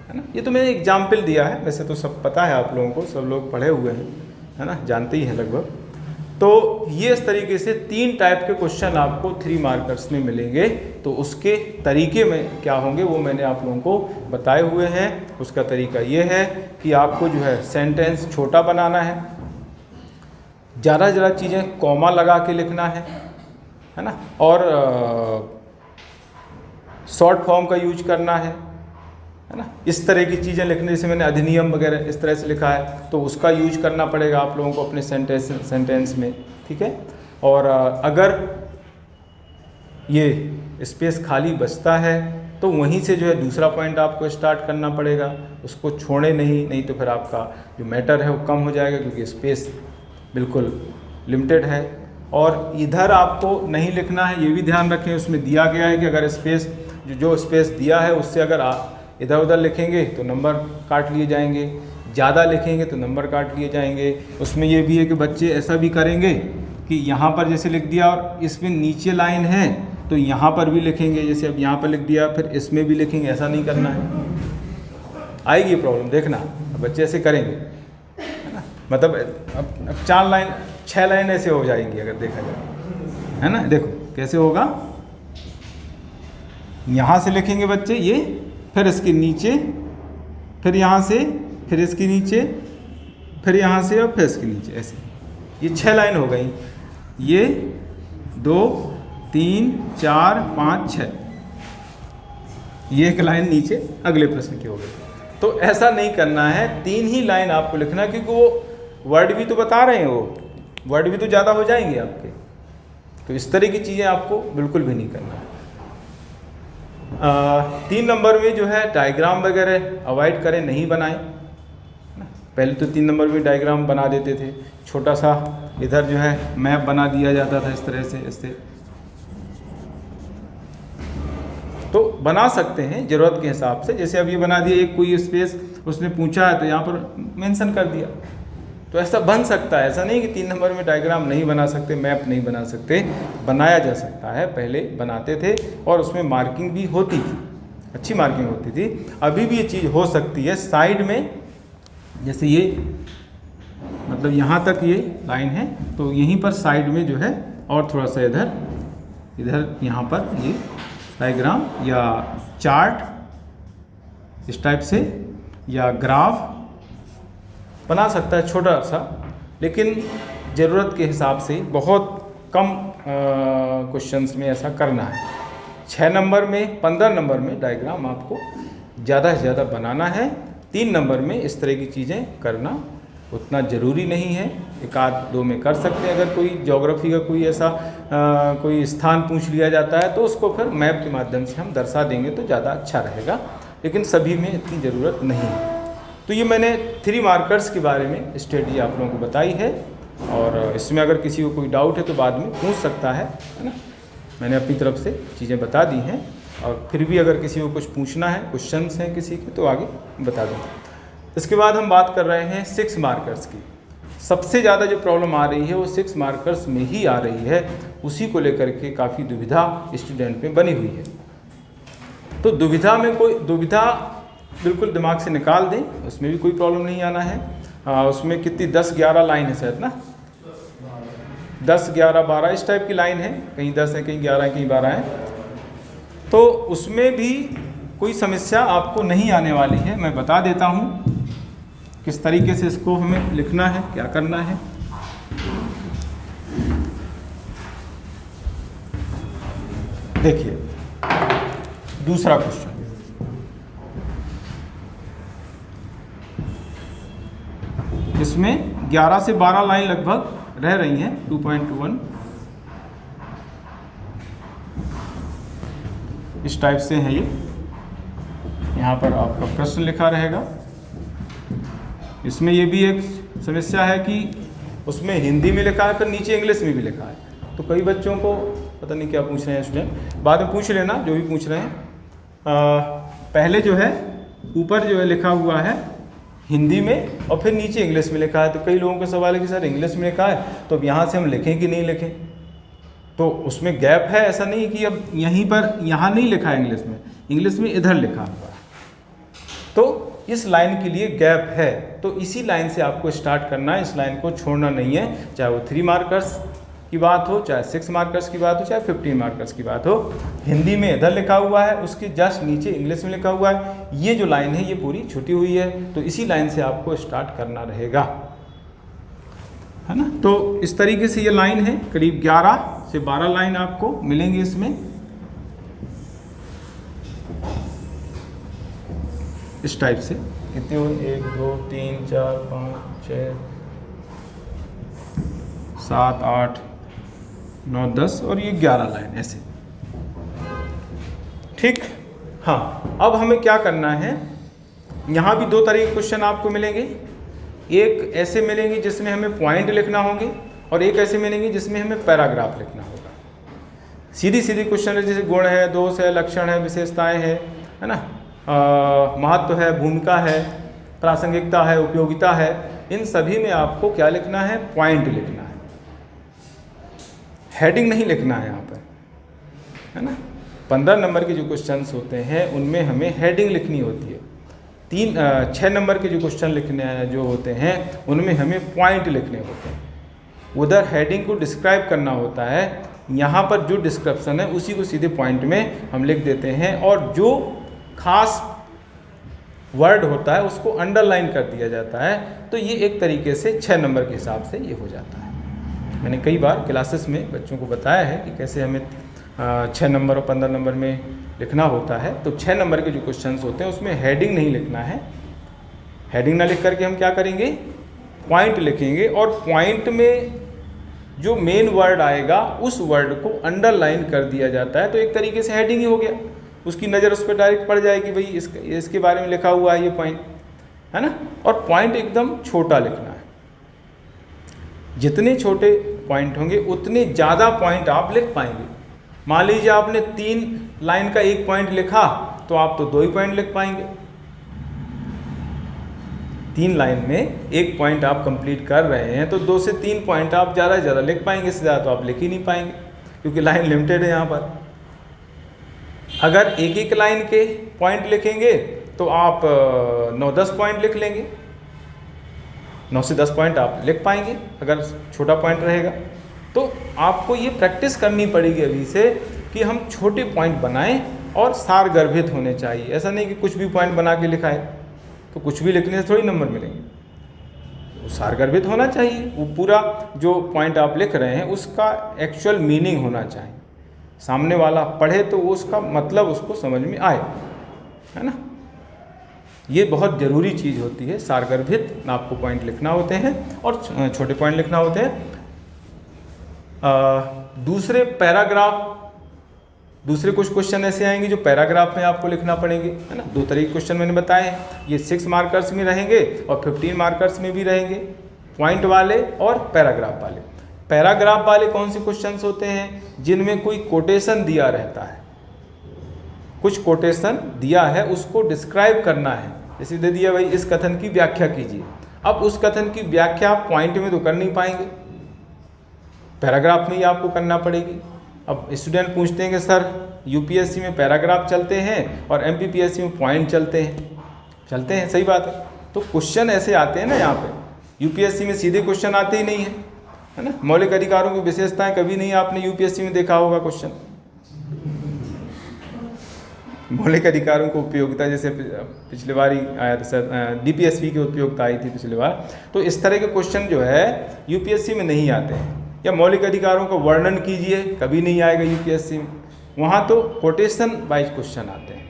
है ना। ये तो मैंने एग्जाम्पल दिया है, वैसे तो सब पता है आप लोगों को, सब लोग पढ़े हुए हैं, है ना, जानते ही हैं लगभग। तो ये इस तरीके से 3 टाइप के क्वेश्चन आपको 3 मार्कर्स में मिलेंगे। तो उसके तरीके में क्या होंगे वो मैंने आप लोगों को बताए हुए हैं। उसका तरीका ये है कि आपको जो है सेंटेंस छोटा बनाना है, ज़्यादा से ज़्यादा चीज़ें कॉमा लगा के लिखना है ना, और शॉर्ट फॉर्म का यूज करना है ना। इस तरह की चीज़ें लिखने, जैसे मैंने अधिनियम वगैरह इस तरह से लिखा है, तो उसका यूज करना पड़ेगा आप लोगों को अपने सेंटेंस में, ठीक है। और अगर ये स्पेस खाली बचता है तो वहीं से जो है दूसरा पॉइंट आपको स्टार्ट करना पड़ेगा, उसको छोड़े नहीं तो फिर आपका जो मैटर है वो कम हो जाएगा, क्योंकि स्पेस बिल्कुल लिमिटेड है। और इधर आपको नहीं लिखना है, ये भी ध्यान रखें, उसमें दिया गया है कि अगर स्पेस जो स्पेस दिया है उससे अगर आप इधर उधर लिखेंगे तो नंबर काट लिए जाएंगे, ज़्यादा लिखेंगे तो नंबर काट लिए जाएंगे। उसमें ये भी है कि बच्चे ऐसा भी करेंगे कि यहाँ पर जैसे लिख दिया और इसमें नीचे लाइन है तो यहाँ पर भी लिखेंगे, जैसे अब यहाँ पर लिख दिया फिर इसमें भी लिखेंगे, ऐसा नहीं करना है, आएगी प्रॉब्लम, देखना बच्चे ऐसे करेंगे, है ना। मतलब अब 4 लाइन 6 लाइन ऐसे हो जाएंगी अगर देखा जाए, है ना। देखो कैसे होगा, यहाँ से लिखेंगे बच्चे ये, फिर इसके नीचे, फिर यहाँ से, फिर इसके नीचे, फिर यहाँ से और फिर इसके नीचे, ऐसे ये 6 लाइन हो गई। ये 2 3 4 5 6, ये 1 लाइन नीचे अगले प्रश्न की हो गई। तो ऐसा नहीं करना है, 3 ही लाइन आपको लिखना, क्योंकि वो वर्ड भी तो बता रहे हैं, वो वर्ड भी तो ज़्यादा हो जाएंगे आपके। तो इस तरह की चीज़ें आपको बिल्कुल भी नहीं करना है। 3 नंबर में जो है डायग्राम वगैरह अवॉइड करें, नहीं बनाएं। पहले तो 3 नंबर में डायग्राम बना देते थे, छोटा सा इधर जो है मैप बना दिया जाता था इस तरह से, इससे तो बना सकते हैं ज़रूरत के हिसाब से। जैसे अब ये बना दिया, एक कोई स्पेस उसने पूछा है तो यहाँ पर मेंशन कर दिया, तो ऐसा बन सकता है। ऐसा नहीं कि 3 नंबर में डायग्राम नहीं बना सकते, मैप नहीं बना सकते, बनाया जा सकता है। पहले बनाते थे और उसमें मार्किंग भी होती थी, अच्छी मार्किंग होती थी। अभी भी ये चीज़ हो सकती है साइड में, जैसे ये मतलब यहाँ तक ये लाइन है तो यहीं पर साइड में जो है और थोड़ा सा इधर यहाँ पर ये डायग्राम या चार्ट इस टाइप से या ग्राफ बना सकता है छोटा सा, लेकिन ज़रूरत के हिसाब से बहुत कम क्वेश्चंस में ऐसा करना है। 6 नंबर में 15 नंबर में डायग्राम आपको ज़्यादा से ज़्यादा बनाना है। 3 नंबर में इस तरह की चीज़ें करना उतना ज़रूरी नहीं है, 1-2 में कर सकते हैं। अगर कोई ज्योग्राफी का कोई ऐसा कोई स्थान पूछ लिया जाता है तो उसको फिर मैप के माध्यम से हम दर्शा देंगे तो ज़्यादा अच्छा रहेगा, लेकिन सभी में इतनी ज़रूरत नहीं है। तो ये मैंने 3 मार्कर्स के बारे में स्ट्रेटजी आप लोगों को बताई है, और इसमें अगर किसी को कोई डाउट है तो बाद में पूछ सकता है ना। मैंने अपनी तरफ से चीज़ें बता दी हैं, और फिर भी अगर किसी को कुछ पूछना है, क्वेश्चंस हैं किसी के, तो आगे बता दूँ। इसके बाद हम बात कर रहे हैं 6 मार्कर्स की। सबसे ज़्यादा जो प्रॉब्लम आ रही है वो 6 मार्कर्स में ही आ रही है, उसी को लेकर के काफ़ी दुविधा स्टूडेंट में बनी हुई है। तो दुविधा बिल्कुल दिमाग से निकाल दें, उसमें भी कोई प्रॉब्लम नहीं आना है। उसमें कितनी 10-11 लाइन है शायद ना, 10, 11, 12 इस टाइप की लाइन है, कहीं 10 है, कहीं 11 है, कहीं 12 है। तो उसमें भी कोई समस्या आपको नहीं आने वाली है। मैं बता देता हूँ किस तरीके से इसको हमें लिखना है, क्या करना है। देखिए दूसरा क्वेश्चन, इसमें 11 से 12 लाइन लगभग रह रही हैं, 2.21 इस टाइप से है ये। यहाँ पर आपका प्रश्न लिखा रहेगा। इसमें ये भी एक समस्या है कि उसमें हिंदी में लिखा है, फिर नीचे इंग्लिश में भी लिखा है। तो कई बच्चों को पता नहीं क्या पूछ रहे हैं स्टूडेंट, बाद में पूछ लेना जो भी पूछ रहे हैं। पहले जो है ऊपर जो है लिखा हुआ है हिंदी में और फिर नीचे इंग्लिश में लिखा है। तो कई लोगों का सवाल है कि सर इंग्लिश में लिखा है तो अब यहाँ से हम लिखें कि नहीं लिखें। तो उसमें गैप है, ऐसा नहीं कि अब यहीं पर यहाँ नहीं लिखा है इंग्लिश में इधर लिखा हुआ है। तो इस लाइन के लिए गैप है, तो इसी लाइन से आपको स्टार्ट करना है। इस लाइन को छोड़ना नहीं है, चाहे वो 3 मार्कर्स की बात हो, चाहे 6 मार्कर्स की बात हो, चाहे 15 मार्कर्स की बात हो। हिंदी में इधर लिखा हुआ है, उसके जस्ट नीचे इंग्लिश में लिखा हुआ है। ये जो लाइन है ये पूरी छुटी हुई है, तो इसी लाइन से आपको स्टार्ट करना रहेगा, है ना। तो इस तरीके से ये लाइन है, करीब 11 से 12 लाइन आपको मिलेंगे इसमें, इस टाइप से। कितने हो, 1 2 3 4 5 6 7 8 9 10 और ये 11 लाइन ऐसे, ठीक। हाँ, अब हमें क्या करना है, यहाँ भी 2 तरह के क्वेश्चन आपको मिलेंगे। एक ऐसे मिलेंगे जिसमें हमें पॉइंट लिखना होंगे और एक ऐसे मिलेंगे जिसमें हमें पैराग्राफ लिखना होगा। सीधी सीधी क्वेश्चन है, जैसे गुण है, दोष है, लक्षण है, विशेषताएं है ना, महत्व है, भूमिका है, प्रासंगिकता है, उपयोगिता है। इन सभी में आपको क्या लिखना है, पॉइंट लिखना है, हेडिंग नहीं लिखना है यहाँ पर, है ना। 15 नंबर के जो क्वेश्चंस होते हैं उनमें हमें हेडिंग लिखनी होती है। 6 नंबर के जो क्वेश्चन लिखने जो होते हैं उनमें हमें पॉइंट लिखने होते हैं। उधर हेडिंग को डिस्क्राइब करना होता है, यहाँ पर जो डिस्क्रिप्शन है उसी को सीधे पॉइंट में हम लिख देते हैं, और जो खास वर्ड होता है उसको अंडरलाइन कर दिया जाता है। तो ये एक तरीके से 6 नंबर के हिसाब से ये हो जाता है। मैंने कई बार क्लासेस में बच्चों को बताया है कि कैसे हमें 6 नंबर और 15 नंबर में लिखना होता है। तो 6 नंबर के जो क्वेश्चंस होते हैं उसमें हेडिंग नहीं लिखना है। हेडिंग ना लिख करके हम क्या करेंगे, पॉइंट लिखेंगे, और पॉइंट में जो मेन वर्ड आएगा उस वर्ड को अंडरलाइन कर दिया जाता है। तो एक तरीके से हेडिंग ही हो गया, उसकी नज़र उस पर डायरेक्ट पड़ जाएगी, भाई इसके बारे में लिखा हुआ है ये पॉइंट, है ना। और पॉइंट एकदम छोटा लिखना है, जितने छोटे पॉइंट होंगे उतने ज़्यादा पॉइंट आप लिख पाएंगे। मान लीजिए आपने 3 लाइन का एक पॉइंट लिखा तो आप तो 2 ही पॉइंट लिख पाएंगे। 3 लाइन में एक पॉइंट आप कंप्लीट कर रहे हैं तो 2 से 3 पॉइंट आप ज़्यादा से ज़्यादा लिख पाएंगे, इससे ज़्यादा तो आप लिख ही नहीं पाएंगे क्योंकि लाइन लिमिटेड है यहाँ पर। अगर एक एक लाइन के पॉइंट लिखेंगे तो आप 9-10 पॉइंट लिख लेंगे, 9 से 10 पॉइंट आप लिख पाएंगे अगर छोटा पॉइंट रहेगा। तो आपको ये प्रैक्टिस करनी पड़ेगी अभी से कि हम छोटे पॉइंट बनाएं और सारगर्भित होने चाहिए। ऐसा नहीं कि कुछ भी पॉइंट बना के लिखाए, तो कुछ भी लिखने से थोड़ी नंबर मिलेंगे। वो सारगर्भित होना चाहिए, वो पूरा जो पॉइंट आप लिख रहे हैं उसका एक्चुअल मीनिंग होना चाहिए, सामने वाला पढ़े तो उसका मतलब उसको समझ में आए, है ना। ये बहुत ज़रूरी चीज़ होती है, सारगर्भित आपको पॉइंट लिखना होते हैं और छोटे पॉइंट लिखना होते हैं। दूसरे पैराग्राफ, दूसरे कुछ क्वेश्चन ऐसे आएंगे जो पैराग्राफ में आपको लिखना पड़ेंगे, है ना। 2 तरह के क्वेश्चन मैंने बताए हैं, ये 6 मार्कर्स में रहेंगे और 15 मार्कर्स में भी रहेंगे, पॉइंट वाले और पैराग्राफ वाले। पैराग्राफ वाले कौन से क्वेश्चंस होते हैं, जिनमें कोई कोटेशन दिया रहता है, कुछ कोटेशन दिया है उसको डिस्क्राइब करना है। जैसे दे दिया भाई इस कथन की व्याख्या कीजिए, अब उस कथन की व्याख्या पॉइंट में तो कर नहीं पाएंगे, पैराग्राफ में ही आपको करना पड़ेगी। अब स्टूडेंट पूछते हैं कि सर यूपीएससी में पैराग्राफ चलते हैं और एमपीपीएससी में पॉइंट चलते हैं, सही बात है। तो क्वेश्चन ऐसे आते हैं ना यहाँ पे, यूपीएससी में सीधे क्वेश्चन आते ही नहीं है ना। मौलिक अधिकारों की विशेषताएं कभी नहीं आपने यूपीएससी में देखा होगा क्वेश्चन, मौलिक अधिकारों को उपयोगिता, जैसे पिछली बार ही आया था सर, डीपीएसपी की उपयोगिता आई थी पिछली बार, तो इस तरह के क्वेश्चन जो है यूपीएससी में नहीं आते हैं। या मौलिक अधिकारों का वर्णन कीजिए, कभी नहीं आएगा यूपीएससी में, वहाँ तो कोटेशन वाइज क्वेश्चन आते हैं।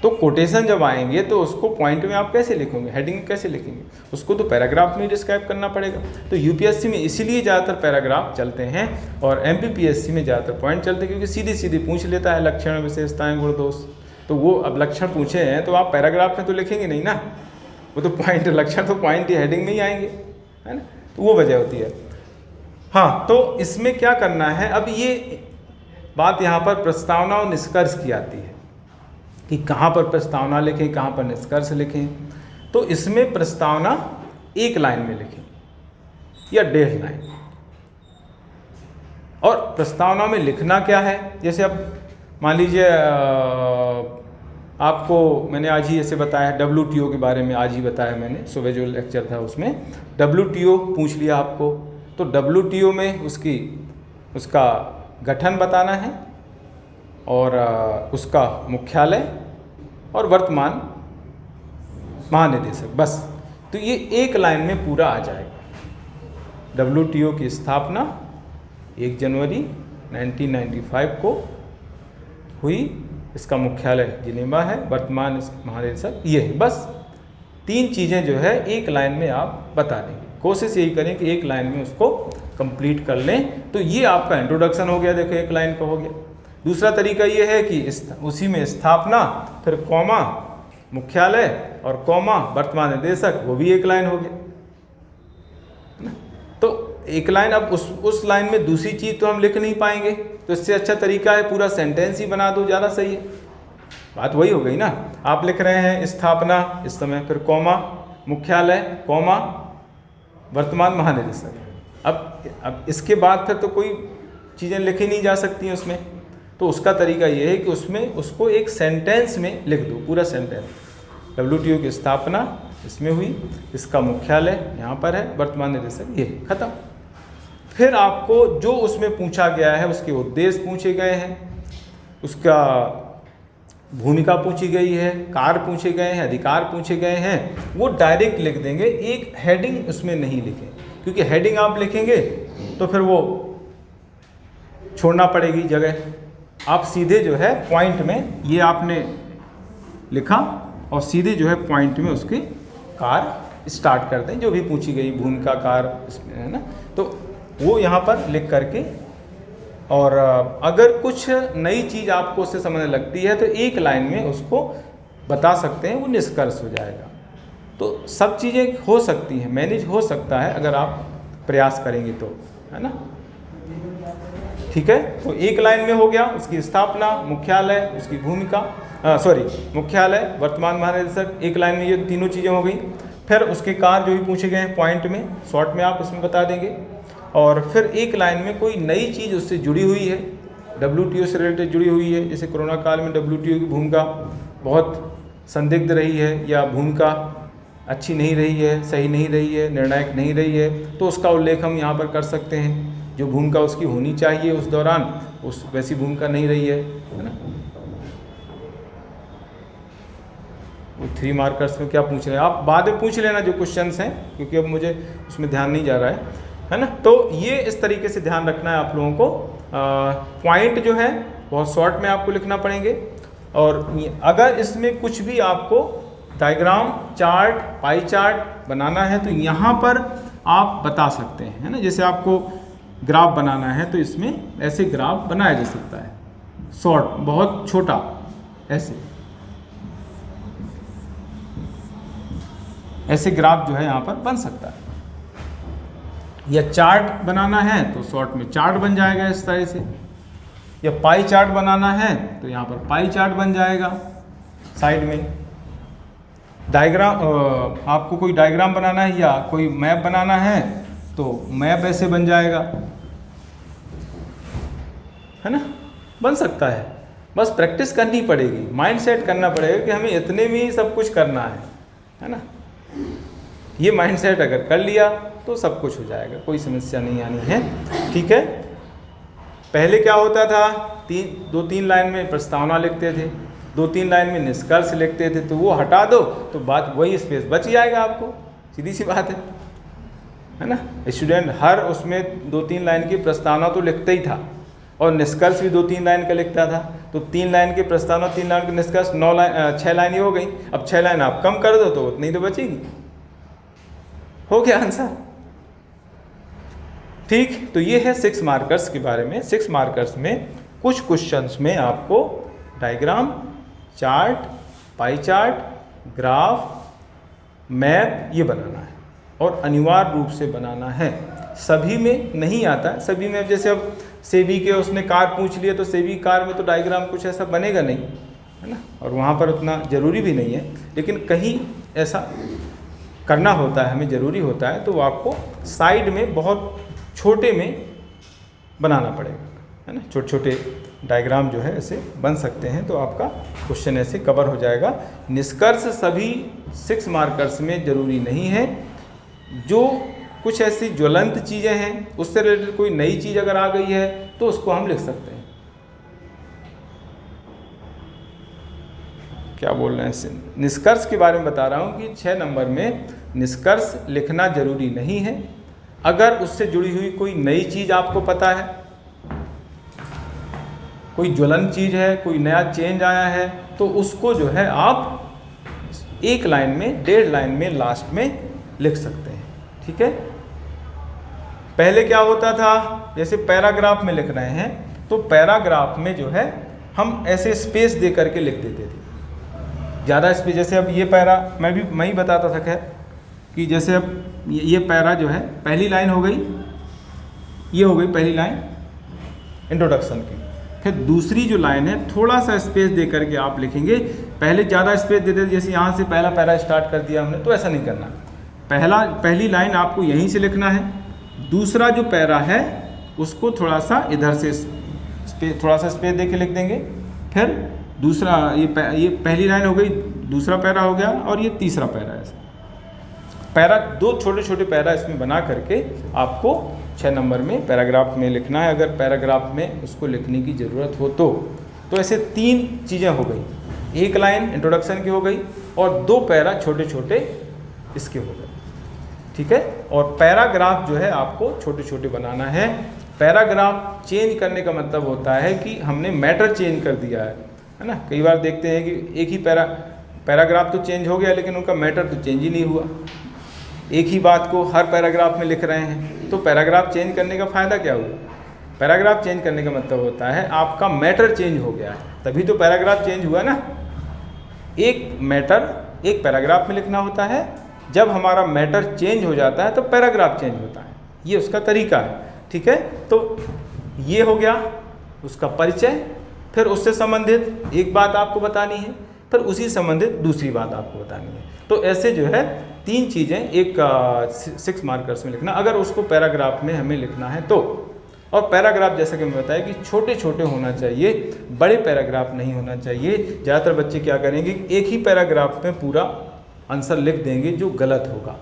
तो कोटेशन जब आएंगे तो उसको पॉइंट में आप कैसे लिखोगे, हेडिंग कैसे लिखेंगे, उसको तो पैराग्राफ में डिस्क्राइब करना पड़ेगा। तो यूपीएससी में इसीलिए ज़्यादातर पैराग्राफ चलते हैं और एमपीपीएससी में ज़्यादातर पॉइंट चलते हैं, क्योंकि सीधी सीधी पूछ लेता है लक्षण, विशेषताएं, गुण, दोष। तो वो अब लक्षण पूछे हैं तो आप पैराग्राफ में तो लिखेंगे नहीं ना, वो तो पॉइंट, लक्षण तो पॉइंट ही हेडिंग में ही आएंगे, है ना। तो वो वजह होती है। हाँ, तो इसमें क्या करना है, अब ये बात यहाँ पर प्रस्तावना और निष्कर्ष की आती है कि कहाँ पर प्रस्तावना लिखें, कहाँ पर निष्कर्ष लिखें। तो इसमें प्रस्तावना 1 लाइन में लिखें या 1.5 लाइन। और प्रस्तावना में लिखना क्या है, जैसे अब मान लीजिए आपको मैंने आज ही ऐसे बताया, WTO के बारे में आज ही बताया मैंने, सुबह जो लेक्चर था उसमें WTO पूछ लिया आपको, तो WTO में उसका गठन बताना है और उसका मुख्यालय और वर्तमान महानिदेशक, बस। तो ये 1 लाइन में पूरा आ जाएगा। WTO की स्थापना 1 जनवरी 1995 को हुई, इसका मुख्यालय जिनेवा है, वर्तमान महानिदेशक ये है। बस 3 चीज़ें जो है 1 लाइन में आप बता देंगे। कोशिश यही करें कि 1 लाइन में उसको कंप्लीट कर लें। तो ये आपका इंट्रोडक्शन हो गया, देखो 1 लाइन का हो गया। दूसरा तरीका ये है कि उसी में स्थापना, फिर कॉमा मुख्यालय और कॉमा वर्तमान निदेशक, वो भी 1 लाइन हो गया। तो 1 लाइन, अब उस लाइन में दूसरी चीज़ तो हम लिख नहीं पाएंगे, तो इससे अच्छा तरीका है पूरा सेंटेंस ही बना दो, ज़्यादा सही है। बात वही हो गई ना, आप लिख रहे हैं स्थापना इस समय, फिर कॉमा मुख्यालय, कॉमा वर्तमान महानिदेशक। अब इसके बाद फिर तो कोई चीज़ें लिखी नहीं जा सकती हैं उसमें, तो उसका तरीका ये है कि उसमें उसको एक सेंटेंस में लिख दो, पूरा सेंटेंस। WTO की स्थापना इसमें हुई, इसका मुख्यालय यहाँ पर है, वर्तमान निदेशक ये, खत्म। फिर आपको जो उसमें पूछा गया है उसके उद्देश्य पूछे गए हैं, उसका भूमिका पूछी गई है, कार्य पूछे गए हैं, अधिकार पूछे गए हैं, वो डायरेक्ट लिख देंगे। एक हेडिंग उसमें नहीं लिखें, क्योंकि हेडिंग आप लिखेंगे तो फिर वो छोड़ना पड़ेगी जगह। आप सीधे जो है पॉइंट में, ये आपने लिखा और सीधे जो है पॉइंट में उसके कार्य स्टार्ट कर दें, जो भी पूछी गई भूमिका, कार्य इसमें है ना, तो वो यहाँ पर लिख करके। और अगर कुछ नई चीज़ आपको उससे समझने लगती है तो 1 लाइन में उसको बता सकते हैं, वो निष्कर्ष हो जाएगा। तो सब चीज़ें हो सकती हैं, मैनेज हो सकता है अगर आप प्रयास करेंगे तो, है ना। ठीक है, तो 1 लाइन में हो गया, उसकी स्थापना, मुख्यालय, उसकी भूमिका, मुख्यालय, वर्तमान महानिदेशक, 1 लाइन में ये तीनों चीज़ें हो गई। फिर उसके कार्य जो भी पूछे गए हैं पॉइंट में, शॉर्ट में आप इसमें बता देंगे। और फिर 1 लाइन में कोई नई चीज़ उससे जुड़ी हुई है, WTO से रिलेटेड जुड़ी हुई है, जैसे कोरोना काल में WTO की भूमिका बहुत संदिग्ध रही है, या भूमिका अच्छी नहीं रही है, सही नहीं रही है, निर्णायक नहीं रही है, तो उसका उल्लेख हम यहाँ पर कर सकते हैं। जो भूमिका उसकी होनी चाहिए उस दौरान, उस वैसी भूमिका नहीं रही है ना। वो 3 मार्कर्स में क्या पूछ रहे हैं आप बाद में पूछ लेना जो क्वेश्चंस हैं, क्योंकि अब मुझे उसमें ध्यान नहीं जा रहा है ना। तो ये इस तरीके से ध्यान रखना है आप लोगों को। पॉइंट जो है बहुत शॉर्ट में आपको लिखना पड़ेंगे। और अगर इसमें कुछ भी आपको डायग्राम, चार्ट, पाई चार्ट बनाना है तो यहाँ पर आप बता सकते हैं, है ना। जैसे आपको ग्राफ बनाना है तो इसमें ऐसे ग्राफ बनाया जा सकता है, शॉर्ट, बहुत छोटा, ऐसे ग्राफ जो है यहाँ पर बन सकता है। या चार्ट बनाना है तो शॉर्ट में चार्ट बन जाएगा इस तरह से, या पाई चार्ट बनाना है तो यहाँ पर पाई चार्ट बन जाएगा साइड में। डायग्राम, आपको कोई डायग्राम बनाना है या कोई मैप बनाना है तो मैप ऐसे बन जाएगा, है ना, बन सकता है। बस प्रैक्टिस करनी पड़ेगी, माइंड सेट करना पड़ेगा कि हमें इतने में ही सब कुछ करना है ना। ये माइंड सेट अगर कर लिया तो सब कुछ हो जाएगा, कोई समस्या नहीं आनी है। ठीक है, पहले क्या होता था, 2-3 लाइन में प्रस्तावना लिखते थे, 2-3 लाइन में निष्कर्ष लिखते थे, तो वो हटा दो तो बात वही स्पेस बच जाएगा आपको, सीधी सी बात है ना। स्टूडेंट हर उसमें 2-3 लाइन की प्रस्तावना तो लिखता ही था और निष्कर्ष भी 2-3 लाइन का लिखता था। तो 3 लाइन की प्रस्तावना, 3 लाइन की निष्कर्ष, 6 लाइन ही हो गई। अब 6 लाइन आप कम कर दो तो उतनी तो बचेगी। हो गया आंसर। ठीक, तो ये है 6 मार्कर्स के बारे में। 6 मार्कर्स में कुछ क्वेश्चंस में आपको diagram, chart, pie chart, graph, map ये बनाना है और अनिवार्य रूप से बनाना है। सभी में नहीं आता है, सभी में जैसे अब सेबी के उसने कार पूछ लिया तो सेबी कार में तो डायग्राम कुछ ऐसा बनेगा नहीं, है ना, और वहाँ पर उतना ज़रूरी भी नहीं है। लेकिन कहीं ऐसा करना होता है, हमें ज़रूरी होता है, तो वो आपको साइड में बहुत छोटे में बनाना पड़ेगा, है ना। छोटे छोटे डायग्राम जो है ऐसे बन सकते हैं, तो आपका क्वेश्चन ऐसे कवर हो जाएगा। निष्कर्ष सभी 6 मार्कर्स में ज़रूरी नहीं है। जो कुछ ऐसी ज्वलंत चीज़ें हैं, उससे रिलेटेड कोई नई चीज़ अगर आ गई है तो उसको हम लिख सकते हैं। क्या बोल रहे हैं, निष्कर्ष के बारे में बता रहा हूँ कि 6 नंबर में निष्कर्ष लिखना जरूरी नहीं है। अगर उससे जुड़ी हुई कोई नई चीज़ आपको पता है, कोई ज्वलंत चीज़ है, कोई नया चेंज आया है, तो उसको जो है आप 1 लाइन में, 1.5 लाइन में लास्ट में लिख सकते हैं। ठीक है। पहले क्या होता था, जैसे पैराग्राफ में लिख रहे हैं तो पैराग्राफ में जो है हम ऐसे स्पेस दे करके लिख देते थे, ज़्यादा स्पेस। जैसे अब ये पैरा मैं ही बताता था खैर कि जैसे अब ये पैरा जो है, पहली लाइन हो गई, ये हो गई पहली लाइन इंट्रोडक्शन की। फिर दूसरी जो लाइन है थोड़ा सा स्पेस दे करके आप लिखेंगे। पहले ज़्यादा स्पेस देते थे, जैसे यहाँ से पहला पैरा स्टार्ट कर दिया हमने, तो ऐसा नहीं करना। पहली लाइन आपको यहीं से लिखना है। दूसरा जो पैरा है उसको थोड़ा सा इधर से थोड़ा सा स्पेस दे के लिख देंगे। फिर दूसरा, ये पहली लाइन हो गई, दूसरा पैरा हो गया, और ये तीसरा पैरा है। पैरा 2 छोटे छोटे पैरा इसमें बना करके आपको 6 नंबर में पैराग्राफ में लिखना है, अगर पैराग्राफ में उसको लिखने की ज़रूरत हो तो ऐसे 3 चीज़ें हो गई। 1 लाइन इंट्रोडक्शन की हो गई और 2 पैरा छोटे छोटे इसके हो गए। ठीक है। और पैराग्राफ जो है आपको छोटे छोटे बनाना है। पैराग्राफ चेंज करने का मतलब होता है कि हमने मैटर चेंज कर दिया है ना। कई बार देखते हैं कि एक ही पैराग्राफ तो चेंज हो गया, लेकिन उनका मैटर तो चेंज ही नहीं हुआ। एक ही बात को हर पैराग्राफ में लिख रहे हैं, तो पैराग्राफ चेंज करने का फ़ायदा क्या हुआ। पैराग्राफ चेंज करने का मतलब होता है आपका मैटर चेंज हो गया है, तभी तो पैराग्राफ चेंज हुआ ना। एक मैटर एक पैराग्राफ में लिखना होता है, जब हमारा मैटर चेंज हो जाता है तो पैराग्राफ चेंज होता है। ये उसका तरीका है। ठीक है। तो ये हो गया उसका परिचय। फिर उससे संबंधित एक बात आपको बतानी है, फिर उसी संबंधित दूसरी बात आपको बतानी है। तो ऐसे जो है 3 चीज़ें एक 6 मार्कर्स में लिखना, अगर उसको पैराग्राफ में हमें लिखना है तो। और पैराग्राफ जैसा कि मैं बताया कि छोटे छोटे होना चाहिए, बड़े पैराग्राफ नहीं होना चाहिए। ज़्यादातर बच्चे क्या करेंगे, एक ही पैराग्राफ में पूरा आंसर लिख देंगे, जो गलत होगा।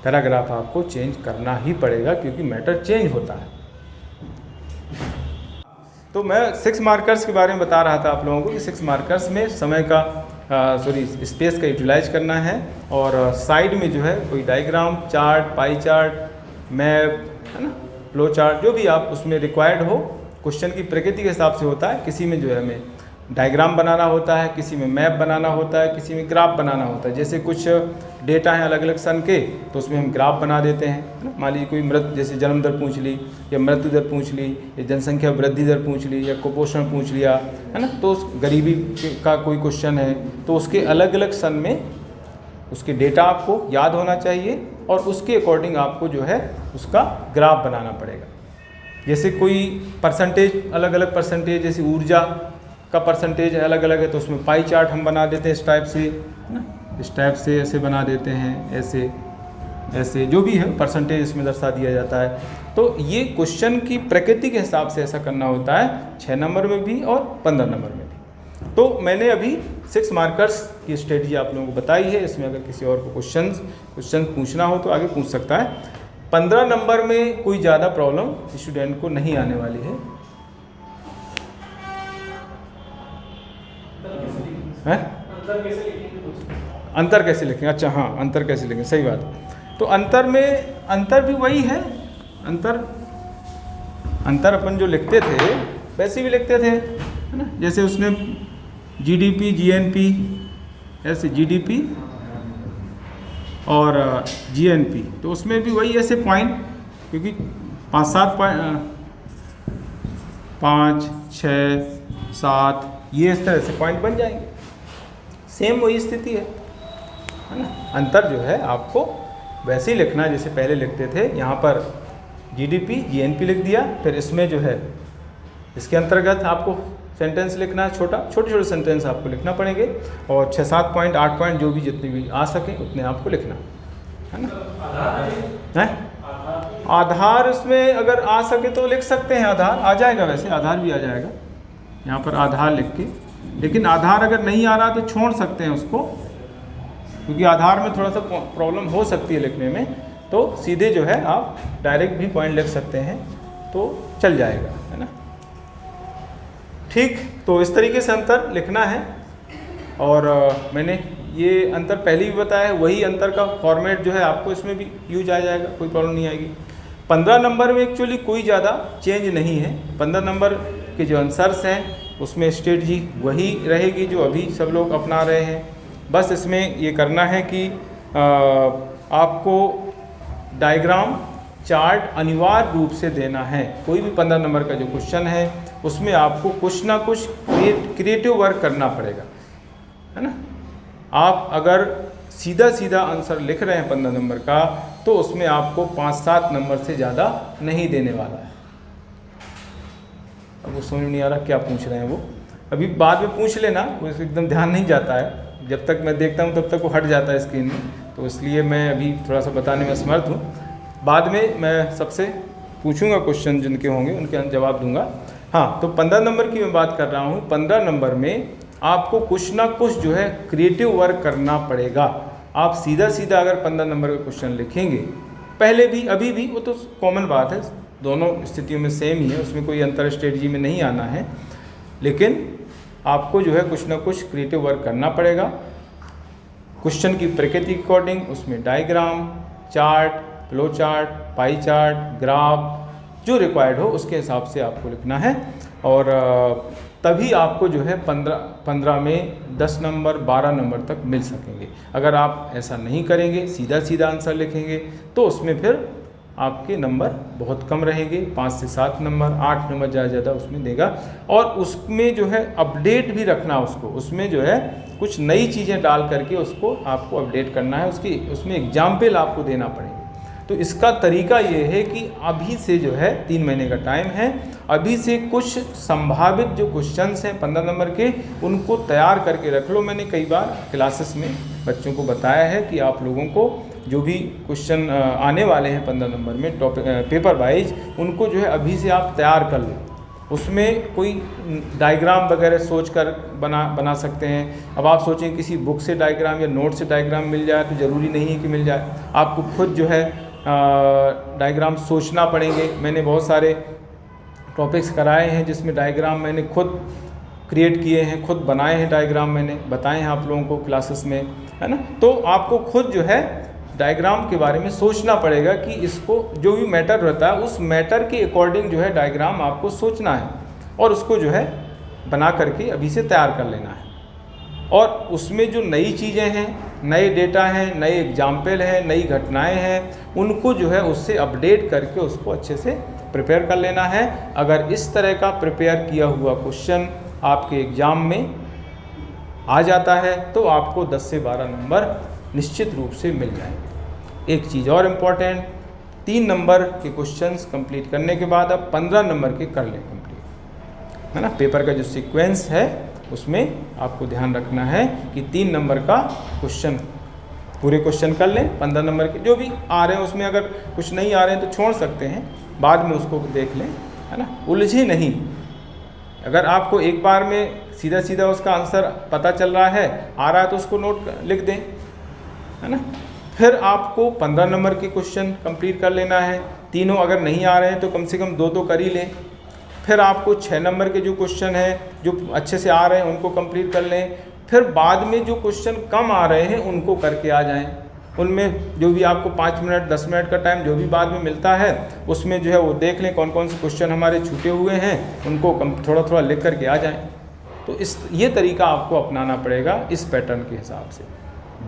पैराग्राफ आपको चेंज करना ही पड़ेगा, क्योंकि मैटर चेंज होता है। तो मैं 6 मार्कर्स के बारे में बता रहा था आप लोगों को कि 6 मार्कर्स में समय का स्पेस का यूटिलाइज करना है, और साइड में जो है कोई diagram, chart, pie chart, map, है ना, फ्लो चार्ट, जो भी आप उसमें रिक्वायर्ड हो। क्वेश्चन की प्रकृति के हिसाब से होता है, किसी में जो है हमें डायग्राम बनाना होता है, किसी में मैप बनाना होता है, किसी में ग्राफ बनाना होता है। जैसे कुछ डेटा हैं अलग अलग सन के, तो उसमें हम ग्राफ बना देते हैं। मान लीजिए कोई जैसे जन्म दर पूछ ली, या मृत्यु दर पूछ ली, या जनसंख्या वृद्धि दर पूछ ली, या कुपोषण पूछ लिया, है ना। तो गरीबी का कोई क्वेश्चन है, तो उसके अलग अलग सन में उसके डेटा आपको याद होना चाहिए, और उसके अकॉर्डिंग आपको जो है उसका ग्राफ बनाना पड़ेगा। जैसे कोई परसेंटेज, अलग अलग परसेंटेज, जैसे ऊर्जा का परसेंटेज अलग अलग है, तो उसमें पाई चार्ट हम बना देते हैं इस टाइप से, ना, इस टाइप से ऐसे बना देते हैं, ऐसे ऐसे जो भी है परसेंटेज इसमें दर्शा दिया जाता है। तो ये क्वेश्चन की प्रकृति के हिसाब से ऐसा करना होता है, 6 नंबर में भी और 15 नंबर में भी। तो मैंने अभी 6 मार्कर्स की स्ट्रेटजी आप लोगों को बताई है। इसमें अगर किसी और को क्वेश्चन पूछना हो तो आगे पूछ सकता है। 15 नंबर में कोई ज़्यादा प्रॉब्लम स्टूडेंट को नहीं आने वाली है। हैं? अंतर कैसे लिखेंगे? अच्छा हाँ, अंतर कैसे लिखेंगे, सही बात। तो अंतर भी वही है। अंतर अपन जो लिखते थे वैसे भी लिखते थे, है ना। जैसे उसने जीडीपी, जीएनपी, ऐसे जीडीपी और जीएनपी, तो उसमें भी वही ऐसे पॉइंट, क्योंकि 5-7 पॉइंट, 5, 6, 7 ये इस तरह से पॉइंट बन जाएंगे। सेम वही स्थिति है ना। अंतर जो है आपको वैसे ही लिखना जैसे पहले लिखते थे। यहाँ पर जीडीपी, जीएनपी लिख दिया, फिर इसमें जो है इसके अंतर्गत आपको सेंटेंस लिखना है, छोटे सेंटेंस आपको लिखना पड़ेंगे, और 6-7 पॉइंट, 8 पॉइंट जो भी जितने भी आ सके उतने आपको लिखना है ना। है आधार इसमें अगर आ सके तो लिख सकते हैं, आधार आ जाएगा, वैसे आधार भी आ जाएगा यहाँ पर आधार लिख के। लेकिन आधार अगर नहीं आ रहा तो छोड़ सकते हैं उसको, क्योंकि आधार में थोड़ा सा प्रॉब्लम हो सकती है लिखने में। तो सीधे जो है आप डायरेक्ट भी पॉइंट लिख सकते हैं तो चल जाएगा, है ना। ठीक, तो इस तरीके से अंतर लिखना है। और मैंने ये अंतर पहले भी बताया है, वही अंतर का फॉर्मेट जो है आपको इसमें भी यूज आ जाएगा, कोई प्रॉब्लम नहीं आएगी। 15 नंबर में एक्चुअली कोई ज़्यादा चेंज नहीं है। 15 नंबर के जो आंसर्स हैं उसमें स्ट्रेटजी वही रहेगी जो अभी सब लोग अपना रहे हैं। बस इसमें ये करना है कि आपको डायग्राम चार्ट अनिवार्य रूप से देना है। कोई भी 15 नंबर का जो क्वेश्चन है उसमें आपको कुछ ना कुछ क्रिएटिव वर्क करना पड़ेगा, है ना। आप अगर सीधा आंसर लिख रहे हैं 15 नंबर का, तो उसमें आपको 5-7 नंबर से ज़्यादा नहीं देने वाला है। अब वो समझ नहीं आ रहा क्या पूछ रहे हैं वो, अभी बाद में पूछ लेना, वो एकदम ध्यान नहीं जाता है। जब तक मैं देखता हूँ तब तक वो हट जाता है स्क्रीन में, तो इसलिए मैं अभी थोड़ा सा बताने में असमर्थ हूँ। बाद में मैं सबसे पूछूंगा क्वेश्चन जिनके होंगे उनके जवाब दूंगा। हाँ, तो 15 नंबर की मैं बात कर रहा हूँ। 15 नंबर में आपको कुछ ना कुछ जो है क्रिएटिव वर्क करना पड़ेगा। आप सीधा अगर 15 नंबर का क्वेश्चन लिखेंगे, पहले भी अभी भी, वो तो कॉमन बात है, दोनों स्थितियों में सेम ही है, उसमें कोई अंतर स्ट्रेटजी में नहीं आना है। लेकिन आपको जो है कुछ ना कुछ क्रिएटिव वर्क करना पड़ेगा। क्वेश्चन की प्रकृति के अकॉर्डिंग उसमें diagram, chart, flow chart, pie chart, graph जो रिक्वायर्ड हो उसके हिसाब से आपको लिखना है। और तभी आपको जो है 15 में 10 नंबर 12 नंबर तक मिल सकेंगे। अगर आप ऐसा नहीं करेंगे, सीधा आंसर लिखेंगे, तो उसमें फिर आपके नंबर बहुत कम रहेंगे, 5 से 7 नंबर, 8 नंबर ज़्यादा उसमें देगा। और उसमें जो है अपडेट भी रखना, उसमें जो है कुछ नई चीज़ें डाल करके उसको आपको अपडेट करना है, उसमें एग्जाम्पल आपको देना पड़ेगा। तो इसका तरीका ये है कि अभी से जो है 3 महीने का टाइम है, अभी से कुछ संभावित जो क्वेश्चंस हैं 15 नंबर के उनको तैयार करके रख लो। मैंने कई बार क्लासेस में बच्चों को बताया है कि आप लोगों को जो भी क्वेश्चन आने वाले हैं 15 नंबर में टॉपिक पेपर वाइज, उनको जो है अभी से आप तैयार कर लो। उसमें कोई डायग्राम वगैरह सोच कर बना सकते हैं। अब आप सोचें किसी बुक से डायग्राम या नोट से डायग्राम मिल जाए तो ज़रूरी नहीं है कि मिल जाए, आपको खुद जो है डायग्राम सोचना पड़ेंगे। मैंने बहुत सारे टॉपिक्स कराए हैं जिसमें डायग्राम मैंने खुद क्रिएट किए हैं, खुद बनाए हैं डायग्राम, मैंने बताए हैं आप लोगों को क्लासेस में, है ना। तो आपको खुद जो है डायग्राम के बारे में सोचना पड़ेगा कि इसको जो भी मैटर रहता है उस मैटर के अकॉर्डिंग जो है डायग्राम आपको सोचना है और उसको जो है बना करके अभी से तैयार कर लेना है। और उसमें जो नई चीज़ें हैं, नए डेटा हैं, नए एग्जाम्पल हैं, नई घटनाएं हैं, उनको जो है उससे अपडेट करके उसको अच्छे से प्रिपेयर कर लेना है। अगर इस तरह का प्रिपेयर किया हुआ क्वेश्चन आपके एग्ज़ाम में आ जाता है तो आपको 10 से 12 नंबर निश्चित रूप से मिल जाएंगे। एक चीज़ और इम्पॉर्टेंट, 3 नंबर के क्वेश्चंस कंप्लीट करने के बाद अब 15 नंबर के कर लें कंप्लीट, है ना। पेपर का जो सीक्वेंस है उसमें आपको ध्यान रखना है कि 3 नंबर का क्वेश्चन पूरे क्वेश्चन कर लें। 15 नंबर के जो भी आ रहे हैं उसमें अगर कुछ नहीं आ रहे हैं तो छोड़ सकते हैं, बाद में उसको देख लें, है ना। उलझे नहीं। अगर आपको एक बार में सीधा उसका आंसर पता चल रहा है, आ रहा है, तो उसको नोट लिख दें, है ना। फिर आपको 15 नंबर के क्वेश्चन कंप्लीट कर लेना है। तीनों अगर नहीं आ रहे हैं तो कम से कम 2 कर ही लें। फिर आपको 6 नंबर के जो क्वेश्चन हैं जो अच्छे से आ रहे हैं उनको कंप्लीट कर लें। फिर बाद में जो क्वेश्चन कम आ रहे हैं उनको करके आ जाएं। उनमें जो भी आपको 5 मिनट 10 मिनट का टाइम जो भी बाद में मिलता है उसमें जो है वो देख लें कौन कौन से क्वेश्चन हमारे छूटे हुए हैं, उनको थोड़ा थोड़ा लिख करके आ जाएं। तो ये तरीका आपको अपनाना पड़ेगा इस पैटर्न के हिसाब से।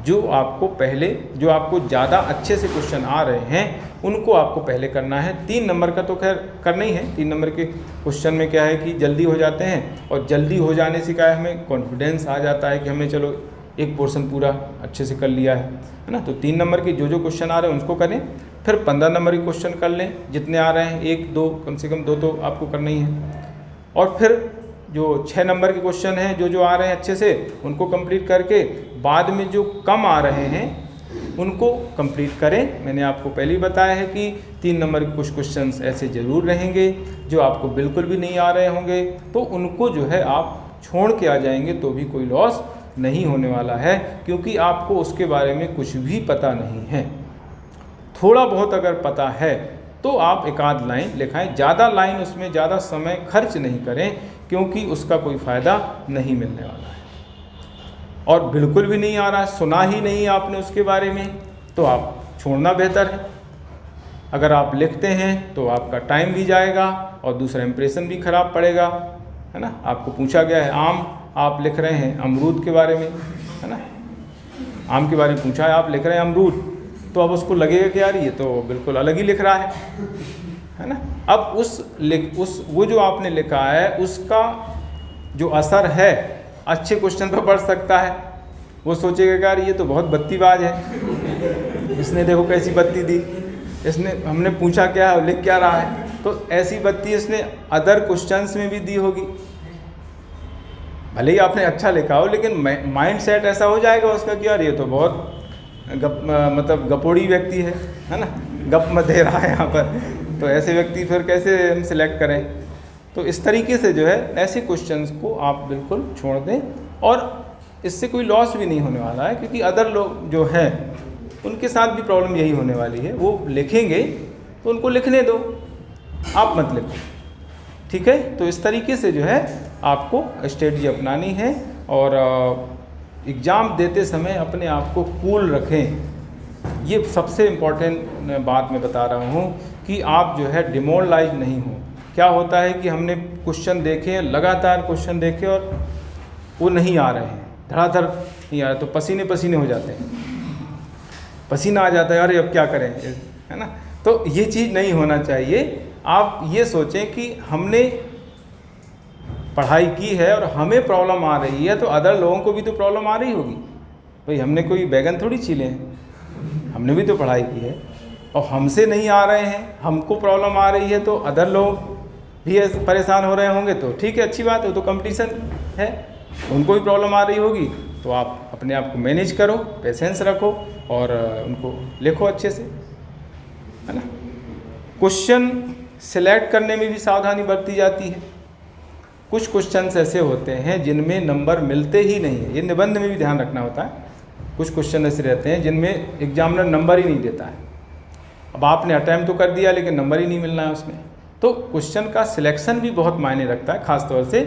जो आपको ज़्यादा अच्छे से क्वेश्चन आ रहे हैं उनको आपको पहले करना है। 3 नंबर का तो खैर करना ही है। 3 नंबर के क्वेश्चन में क्या है कि जल्दी हो जाते हैं, और जल्दी हो जाने से क्या है, हमें कॉन्फिडेंस आ जाता है कि हमने चलो एक पोर्शन पूरा अच्छे से कर लिया है ना। तो 3 नंबर के जो क्वेश्चन आ रहे हैं उसको करें। फिर 15 नंबर के क्वेश्चन कर लें, जितने आ रहे हैं 1 2 कम से कम 2 तो आपको करना ही है। और फिर जो 6 नंबर के क्वेश्चन हैं जो आ रहे हैं अच्छे से उनको कंप्लीट करके बाद में जो कम आ रहे हैं उनको कंप्लीट करें। मैंने आपको पहले ही बताया है कि 3 नंबर के कुछ क्वेश्चंस ऐसे ज़रूर रहेंगे जो आपको बिल्कुल भी नहीं आ रहे होंगे, तो उनको जो है आप छोड़ के आ जाएंगे तो भी कोई लॉस नहीं होने वाला है, क्योंकि आपको उसके बारे में कुछ भी पता नहीं है। थोड़ा बहुत अगर पता है तो आप एक आध लाइन लिखाएं, ज़्यादा लाइन उसमें ज़्यादा समय खर्च नहीं करें, क्योंकि उसका कोई फ़ायदा नहीं मिलने वाला है। और बिल्कुल भी नहीं आ रहा, सुना ही नहीं आपने उसके बारे में, तो आप छोड़ना बेहतर है। अगर आप लिखते हैं तो आपका टाइम भी जाएगा और दूसरा इंप्रेशन भी ख़राब पड़ेगा, है ना। आपको पूछा गया है आम, आप लिख रहे हैं अमरूद के बारे में, है ना। आम के बारे में पूछा है, आप लिख रहे हैं अमरूद, तो अब उसको लगेगा कि यार ये तो बिल्कुल अलग ही लिख रहा है ना। अब वो जो आपने लिखा है उसका जो असर है अच्छे क्वेश्चन पर पड़ सकता है। वो सोचेगा कि यार ये तो बहुत बत्तीबाज है, इसने देखो कैसी बत्ती दी, हमने पूछा क्या है लिख क्या रहा है, तो ऐसी बत्ती इसने अदर क्वेश्चंस में भी दी होगी। भले ही आपने अच्छा लिखा हो, लेकिन माइंड सेट ऐसा हो जाएगा उसका कि यार ये तो बहुत गपोड़ी व्यक्ति है ना, गप मत दे रहा है यहाँ पर, तो ऐसे व्यक्ति फिर कैसे हम सिलेक्ट करें। तो इस तरीके से जो है ऐसे क्वेश्चंस को आप बिल्कुल छोड़ दें, और इससे कोई लॉस भी नहीं होने वाला है, क्योंकि अदर लोग जो हैं उनके साथ भी प्रॉब्लम यही होने वाली है। वो लिखेंगे तो उनको लिखने दो, आप मत लिखो, ठीक है। तो इस तरीके से जो है आपको स्ट्रेटजी अपनानी है, और एग्ज़ाम देते समय अपने आप को कूल रखें। ये सबसे इम्पॉर्टेंट बात मैं बता रहा हूँ कि आप जो है डिमोरलाइज नहीं हो। क्या होता है कि हमने क्वेश्चन देखे, लगातार क्वेश्चन देखे और वो नहीं आ रहे हैं, धड़ाधड़ नहीं आ रहे, तो पसीने पसीने हो जाते हैं, पसीना आ जाता है, अरे अब क्या करें, है ना। तो ये चीज़ नहीं होना चाहिए। आप ये सोचें कि हमने पढ़ाई की है और हमें प्रॉब्लम आ रही है, तो अदर लोगों को भी तो प्रॉब्लम आ रही होगी। भाई हमने कोई बैगन थोड़ी छीले हैं, हमने भी तो पढ़ाई की है, और हमसे नहीं आ रहे हैं, हमको प्रॉब्लम आ रही है, तो अदर लोग भी परेशान हो रहे होंगे, तो ठीक है, अच्छी बात है, तो कंपटीशन है, उनको भी प्रॉब्लम आ रही होगी। तो आप अपने आप को मैनेज करो, पेशेंस रखो और उनको लिखो अच्छे से, है ना। क्वेश्चन सिलेक्ट करने में भी सावधानी बरती जाती है। कुछ क्वेश्चंस ऐसे होते हैं जिनमें नंबर मिलते ही नहीं है, ये निबंध में भी ध्यान रखना होता है। कुछ क्वेश्चन ऐसे रहते हैं जिनमें एग्जामिनर नंबर ही नहीं देता है। अब आपने अटैम्प्ट तो कर दिया लेकिन नंबर ही नहीं मिलना है उसमें, तो क्वेश्चन का सिलेक्शन भी बहुत मायने रखता है, खासतौर से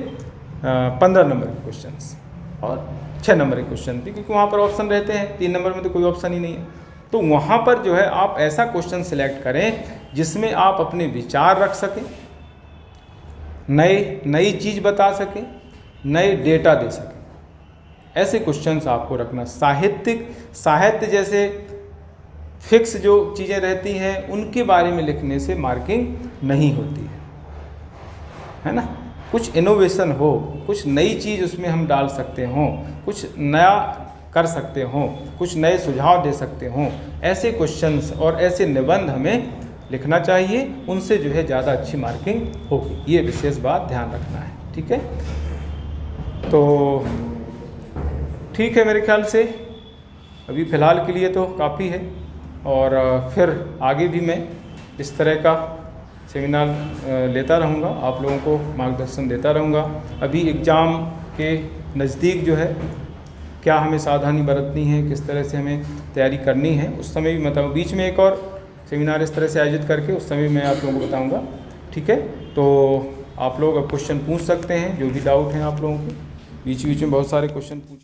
15 नंबर के क्वेश्चंस और 6 नंबर के क्वेश्चन भी, क्योंकि वहाँ पर ऑप्शन रहते हैं। 3 नंबर में तो कोई ऑप्शन ही नहीं है। तो वहाँ पर जो है आप ऐसा क्वेश्चन सिलेक्ट करें जिसमें आप अपने विचार रख सकें, नई चीज़ बता सकें, नए डेटा दे सकें। ऐसे क्वेश्चंस आपको रखना। साहित्य जैसे फिक्स जो चीज़ें रहती हैं उनके बारे में लिखने से मार्किंग नहीं होती है ना। कुछ इनोवेशन हो, कुछ नई चीज़ उसमें हम डाल सकते हों, कुछ नया कर सकते हों, कुछ नए सुझाव दे सकते हों, ऐसे क्वेश्चंस और ऐसे निबंध हमें लिखना चाहिए। उनसे जो है ज़्यादा अच्छी मार्किंग होगी। ये विशेष बात ध्यान रखना है, ठीक है। तो ठीक है, मेरे ख्याल से अभी फ़िलहाल के लिए तो काफ़ी है, और फिर आगे भी मैं इस तरह का सेमिनार लेता रहूँगा, आप लोगों को मार्गदर्शन देता रहूँगा। अभी एग्ज़ाम के नज़दीक जो है क्या हमें सावधानी बरतनी है, किस तरह से हमें तैयारी करनी है, उस समय भी बताऊँ। बीच में एक और सेमिनार इस तरह से आयोजित करके उस समय मैं आप लोगों को बताऊँगा, ठीक है। तो आप लोग अब क्वेश्चन पूछ सकते हैं, जो भी डाउट हैं आप लोगों के। बीच बीच में बहुत सारे क्वेश्चन पूछ